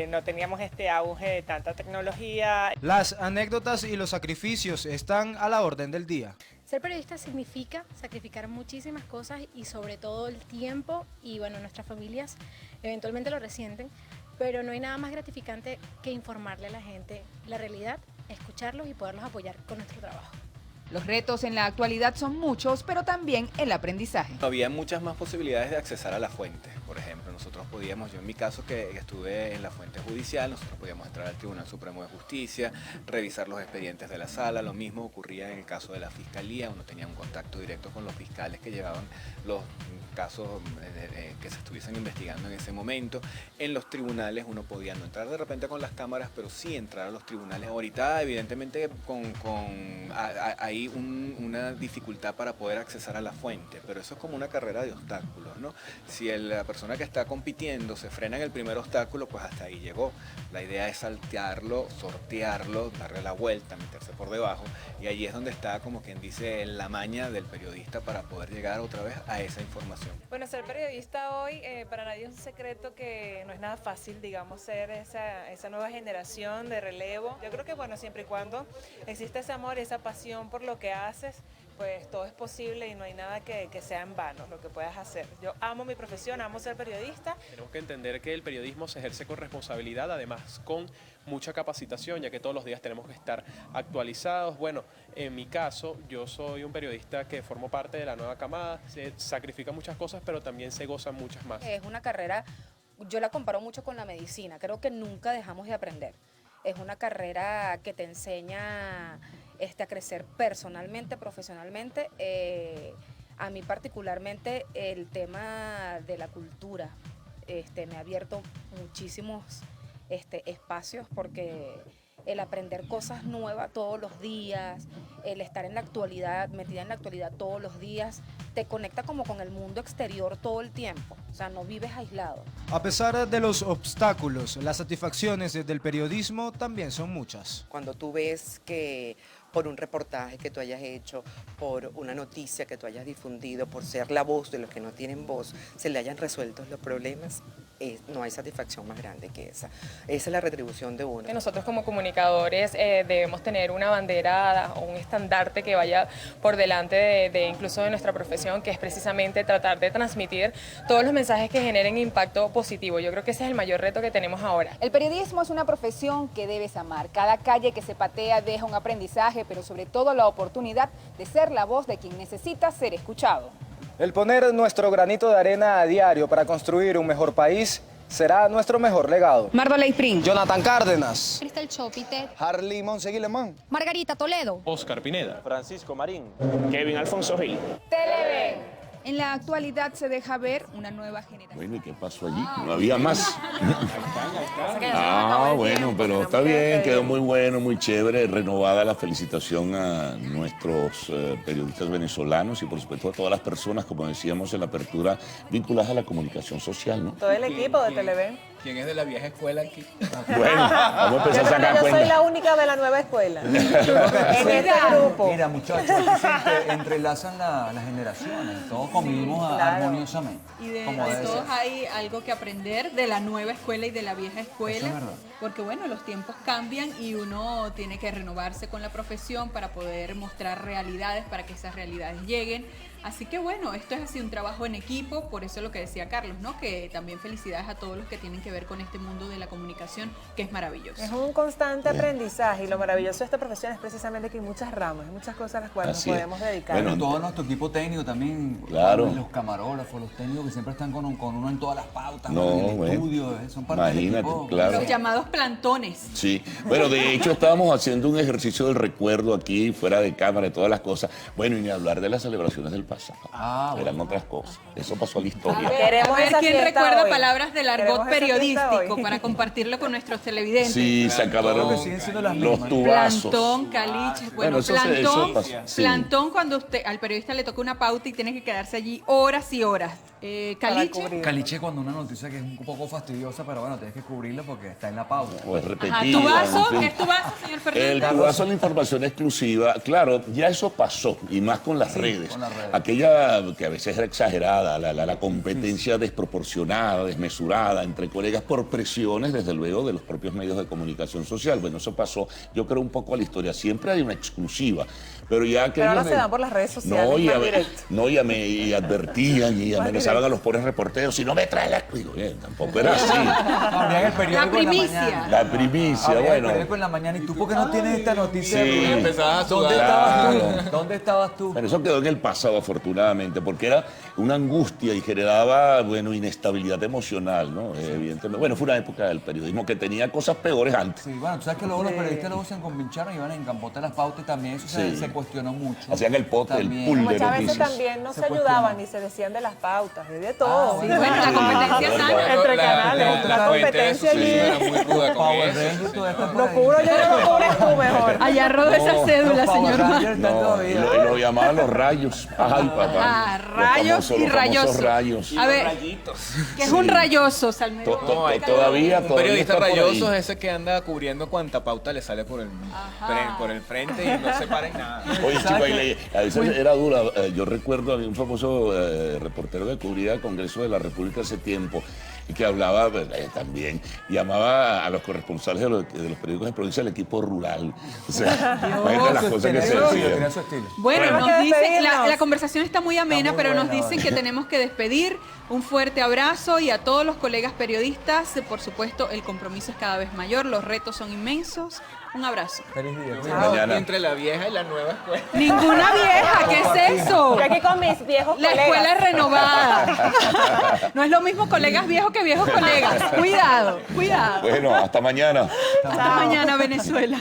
[SPEAKER 11] No teníamos este auge de tanta tecnología.
[SPEAKER 12] Las anécdotas y los sacrificios están a la orden del día.
[SPEAKER 13] Ser periodista significa sacrificar muchísimas cosas y sobre todo el tiempo, y bueno, nuestras familias eventualmente lo resienten, pero no hay nada más gratificante que informarle a la gente la realidad, escucharlos y poderlos apoyar con nuestro trabajo.
[SPEAKER 9] Los retos en la actualidad son muchos, pero también el aprendizaje.
[SPEAKER 15] Había muchas más posibilidades de accesar a la fuente. Por ejemplo, nosotros podíamos, yo en mi caso que estuve en la fuente judicial, nosotros podíamos entrar al Tribunal Supremo de Justicia, revisar los expedientes de la sala. Lo mismo ocurría en el caso de la Fiscalía, uno tenía un contacto directo con los fiscales que llevaban los casos que se estuviesen investigando en ese momento. En los tribunales uno podía no entrar de repente con las cámaras, pero sí entrar a los tribunales. Ahorita evidentemente hay una dificultad para poder accesar a la fuente, pero eso es como una carrera de obstáculos, ¿no? Si la persona que está compitiendo se frena en el primer obstáculo, pues hasta ahí llegó. La idea es saltearlo, sortearlo, darle la vuelta, meterse por debajo, y allí es donde está, como quien dice, la maña del periodista para poder llegar otra vez a esa información.
[SPEAKER 16] Bueno, ser periodista hoy para nadie es un secreto, que no es nada fácil, digamos, ser esa nueva generación de relevo. Yo creo que, bueno, siempre y cuando existe ese amor y esa pasión por lo que haces, pues todo es posible y no hay nada que sea en vano lo que puedas hacer. Yo amo mi profesión, amo ser periodista.
[SPEAKER 28] Tenemos que entender que el periodismo se ejerce con responsabilidad, además con mucha capacitación, ya que todos los días tenemos que estar actualizados. Bueno, en mi caso, yo soy un periodista que formo parte de la nueva camada, se sacrifican muchas cosas, pero también se gozan muchas más.
[SPEAKER 29] Es una carrera, yo la comparo mucho con la medicina, creo que nunca dejamos de aprender. Es una carrera que te enseña a crecer personalmente, profesionalmente. A mí particularmente el tema de la cultura me ha abierto muchísimos espacios, porque el aprender cosas nuevas todos los días, el estar en la actualidad, metida en la actualidad todos los días, te conecta como con el mundo exterior todo el tiempo, o sea, no vives aislado.
[SPEAKER 12] A pesar de los obstáculos, las satisfacciones del periodismo también son muchas.
[SPEAKER 30] Cuando tú ves que por un reportaje que tú hayas hecho, por una noticia que tú hayas difundido, por ser la voz de los que no tienen voz, se le hayan resuelto los problemas, no hay satisfacción más grande que esa. Esa es la retribución de uno.
[SPEAKER 16] Nosotros como comunicadores debemos tener una bandera o un estandarte que vaya por delante de incluso de nuestra profesión, que es precisamente tratar de transmitir todos los mensajes que generen impacto positivo. Yo creo que ese es el mayor reto que tenemos ahora.
[SPEAKER 9] El periodismo es una profesión que debes amar. Cada calle que se patea deja un aprendizaje, pero sobre todo la oportunidad de ser la voz de quien necesita ser escuchado.
[SPEAKER 12] El poner nuestro granito de arena a diario para construir un mejor país será nuestro mejor legado.
[SPEAKER 9] Mardola Spring,
[SPEAKER 12] Jonathan Cárdenas,
[SPEAKER 21] Cristal Chopite,
[SPEAKER 12] Harley Monseguilemán,
[SPEAKER 21] Margarita Toledo,
[SPEAKER 28] Oscar Pineda,
[SPEAKER 31] Francisco Marín, Kevin Alfonso Gil.
[SPEAKER 9] Televen, En la actualidad se deja ver una nueva generación.
[SPEAKER 5] Bueno, ¿y qué pasó allí? No había más. Ah, bueno, pero está bien, quedó muy bueno, muy chévere. Renovada la felicitación a nuestros periodistas venezolanos y por supuesto a todas las personas, como decíamos en la apertura, vinculadas a la comunicación social, ¿no?
[SPEAKER 7] Todo el equipo de Televen.
[SPEAKER 1] ¿Quién es de la vieja escuela aquí?
[SPEAKER 5] Bueno, vamos a empezar a sacar
[SPEAKER 7] Yo
[SPEAKER 5] cuenta.
[SPEAKER 7] soy la única de la nueva escuela. En este grupo.
[SPEAKER 6] Mira, muchachos, aquí se entrelazan las generaciones, todos convivimos armoniosamente.
[SPEAKER 2] Y de
[SPEAKER 6] como debe
[SPEAKER 2] todos
[SPEAKER 6] ser.
[SPEAKER 2] hay algo que aprender de la nueva escuela y de la vieja escuela.
[SPEAKER 6] Eso es verdad.
[SPEAKER 2] Porque bueno, los tiempos cambian y uno tiene que renovarse con la profesión para poder mostrar realidades, para que esas realidades lleguen. Así que bueno, esto es así un trabajo en equipo, por eso lo que decía Carlos, ¿no? Que también felicidades a todos los que tienen que ver con este mundo de la comunicación, que es maravilloso.
[SPEAKER 7] Es un constante aprendizaje y lo maravilloso de esta profesión es precisamente que hay muchas ramas, hay muchas cosas a las cuales
[SPEAKER 5] Así
[SPEAKER 7] nos
[SPEAKER 5] es.
[SPEAKER 7] podemos dedicar.
[SPEAKER 6] Bueno, todo nuestro equipo técnico también,
[SPEAKER 5] Claro.
[SPEAKER 6] los camarógrafos, los técnicos que siempre están con uno en todas las pautas,
[SPEAKER 5] No,
[SPEAKER 6] en el
[SPEAKER 5] bueno,
[SPEAKER 6] estudio, son parte del
[SPEAKER 5] imagínate,
[SPEAKER 6] equipo.
[SPEAKER 5] claro.
[SPEAKER 2] Los llamados plantones.
[SPEAKER 5] Sí, bueno, de hecho estábamos haciendo un ejercicio del recuerdo aquí, fuera de cámara, de todas las cosas. Bueno, y ni hablar de las celebraciones del pasado. Eran otras cosas. Eso pasó a la historia.
[SPEAKER 2] A ver quién recuerda
[SPEAKER 7] hoy.
[SPEAKER 2] palabras del argot
[SPEAKER 7] Queremos esa fiesta
[SPEAKER 2] periodístico
[SPEAKER 7] hoy.
[SPEAKER 2] para compartirlo con nuestros televidentes.
[SPEAKER 5] Sí, se acabaron
[SPEAKER 6] Creo que siguen siendo las
[SPEAKER 5] los
[SPEAKER 6] mismas.
[SPEAKER 5] tubazos.
[SPEAKER 2] Plantón, caliche,
[SPEAKER 5] Bueno, eso pasa, sí.
[SPEAKER 2] plantón cuando al periodista le toca una pauta y tiene que quedarse allí horas y horas. Caliche.
[SPEAKER 6] Caliche cuando una noticia que es un poco fastidiosa, pero bueno, tienes que cubrirla porque está en la pauta.
[SPEAKER 5] Pues
[SPEAKER 2] Ajá,
[SPEAKER 5] repetido.
[SPEAKER 2] ¿tubazo?
[SPEAKER 5] en fin.
[SPEAKER 2] ¿Qué es tubazo, señor
[SPEAKER 5] El
[SPEAKER 2] Fernández?
[SPEAKER 5] tubazo es la información exclusiva. Claro, ya eso pasó, y más con las redes.
[SPEAKER 6] con las redes.
[SPEAKER 5] Aquella que a veces era exagerada, la competencia desproporcionada, desmesurada entre colegas por presiones, desde luego, de los propios medios de comunicación social. Bueno, eso pasó, yo creo, un poco a la historia. Siempre hay una exclusiva, pero ya que...
[SPEAKER 7] Pero ahora se dan por las redes sociales.
[SPEAKER 5] No,
[SPEAKER 7] más directo.
[SPEAKER 5] y advertían y amenazaban a los pobres reporteros, si no me trae la... Digo, tampoco era así.
[SPEAKER 6] Abrían el periódico
[SPEAKER 2] La primicia.
[SPEAKER 6] en la mañana.
[SPEAKER 5] La primicia,
[SPEAKER 6] Abrían el
[SPEAKER 5] bueno.
[SPEAKER 6] periódico en la mañana y tú, ¿por qué no tienes esta noticia?
[SPEAKER 5] Sí.
[SPEAKER 1] Empezabas a
[SPEAKER 6] ¿Dónde
[SPEAKER 1] sudar.
[SPEAKER 6] estabas
[SPEAKER 5] Claro.
[SPEAKER 6] tú? ¿Dónde estabas tú?
[SPEAKER 5] Bueno, eso quedó en el pasado, afortunadamente, porque era una angustia y generaba, bueno, inestabilidad emocional, ¿no? Evidentemente. Bueno, fue una época del periodismo que tenía cosas peores antes.
[SPEAKER 6] Sí, bueno, tú sabes que luego los periodistas luego se encompincharon y iban en campote las pautas y también eso
[SPEAKER 5] Sí.
[SPEAKER 6] se cuestionó mucho.
[SPEAKER 5] Hacían el pote, el
[SPEAKER 6] También.
[SPEAKER 5] pool de
[SPEAKER 7] Muchas veces
[SPEAKER 5] noticias.
[SPEAKER 7] también no se
[SPEAKER 6] cuestionó.
[SPEAKER 7] ayudaban ni se decían de las pautas, y de todo.
[SPEAKER 2] Sí, bueno, la competencia
[SPEAKER 5] Sí.
[SPEAKER 2] sana.
[SPEAKER 7] Entre canales, la competencia allí.
[SPEAKER 1] era muy ruda con
[SPEAKER 6] Power
[SPEAKER 1] eso.
[SPEAKER 6] Rangers, todo esto por
[SPEAKER 7] Lo
[SPEAKER 6] ahí.
[SPEAKER 7] cubro yo, lo cubres tú mejor.
[SPEAKER 2] Allá roba esa cédula,
[SPEAKER 6] Los Power
[SPEAKER 2] señor Mar.
[SPEAKER 6] Rangers están
[SPEAKER 5] No, y
[SPEAKER 6] todavía.
[SPEAKER 5] lo llamaban los rayos. Ay, papá.
[SPEAKER 2] Ah,
[SPEAKER 5] Los
[SPEAKER 2] rayos
[SPEAKER 5] famosos-
[SPEAKER 2] y
[SPEAKER 5] los famosos
[SPEAKER 2] rayosos.
[SPEAKER 5] rayos.
[SPEAKER 2] A ver, ¿qué es un rayoso, Salmedo?
[SPEAKER 5] Todavía
[SPEAKER 1] Un periodista
[SPEAKER 5] está por ahí.
[SPEAKER 1] rayoso es ese que anda cubriendo cuanta pauta le sale por el frente y no se para en nada.
[SPEAKER 5] Oye, chico, a veces era dura. Yo recuerdo a mí un famoso reportero que cubría el Congreso de la República hace tiempo y que hablaba también, llamaba a los corresponsales de los periódicos de provincia el equipo rural. O sea, imagínate las cosas que se decían.
[SPEAKER 6] Tenía su estilo.
[SPEAKER 2] Bueno,
[SPEAKER 7] Tenemos
[SPEAKER 2] nos
[SPEAKER 7] que
[SPEAKER 2] dicen,
[SPEAKER 7] despedirnos.
[SPEAKER 2] la conversación está muy amena,
[SPEAKER 6] Está muy
[SPEAKER 2] pero nos
[SPEAKER 6] buena,
[SPEAKER 2] dicen
[SPEAKER 6] vale.
[SPEAKER 2] que tenemos que despedir. Un fuerte abrazo y a todos los colegas periodistas, por supuesto, el compromiso es cada vez mayor, los retos son inmensos. Un abrazo.
[SPEAKER 6] Feliz día.
[SPEAKER 5] Mañana.
[SPEAKER 1] Entre la vieja y la nueva escuela.
[SPEAKER 2] Ninguna vieja, ¿qué es eso?
[SPEAKER 7] Yo aquí con mis viejos
[SPEAKER 2] La
[SPEAKER 7] colegas.
[SPEAKER 2] escuela es renovada. No es lo mismo colegas viejos que viejos colegas. Cuidado, cuidado.
[SPEAKER 5] Bueno, hasta mañana.
[SPEAKER 2] Hasta mañana, Venezuela.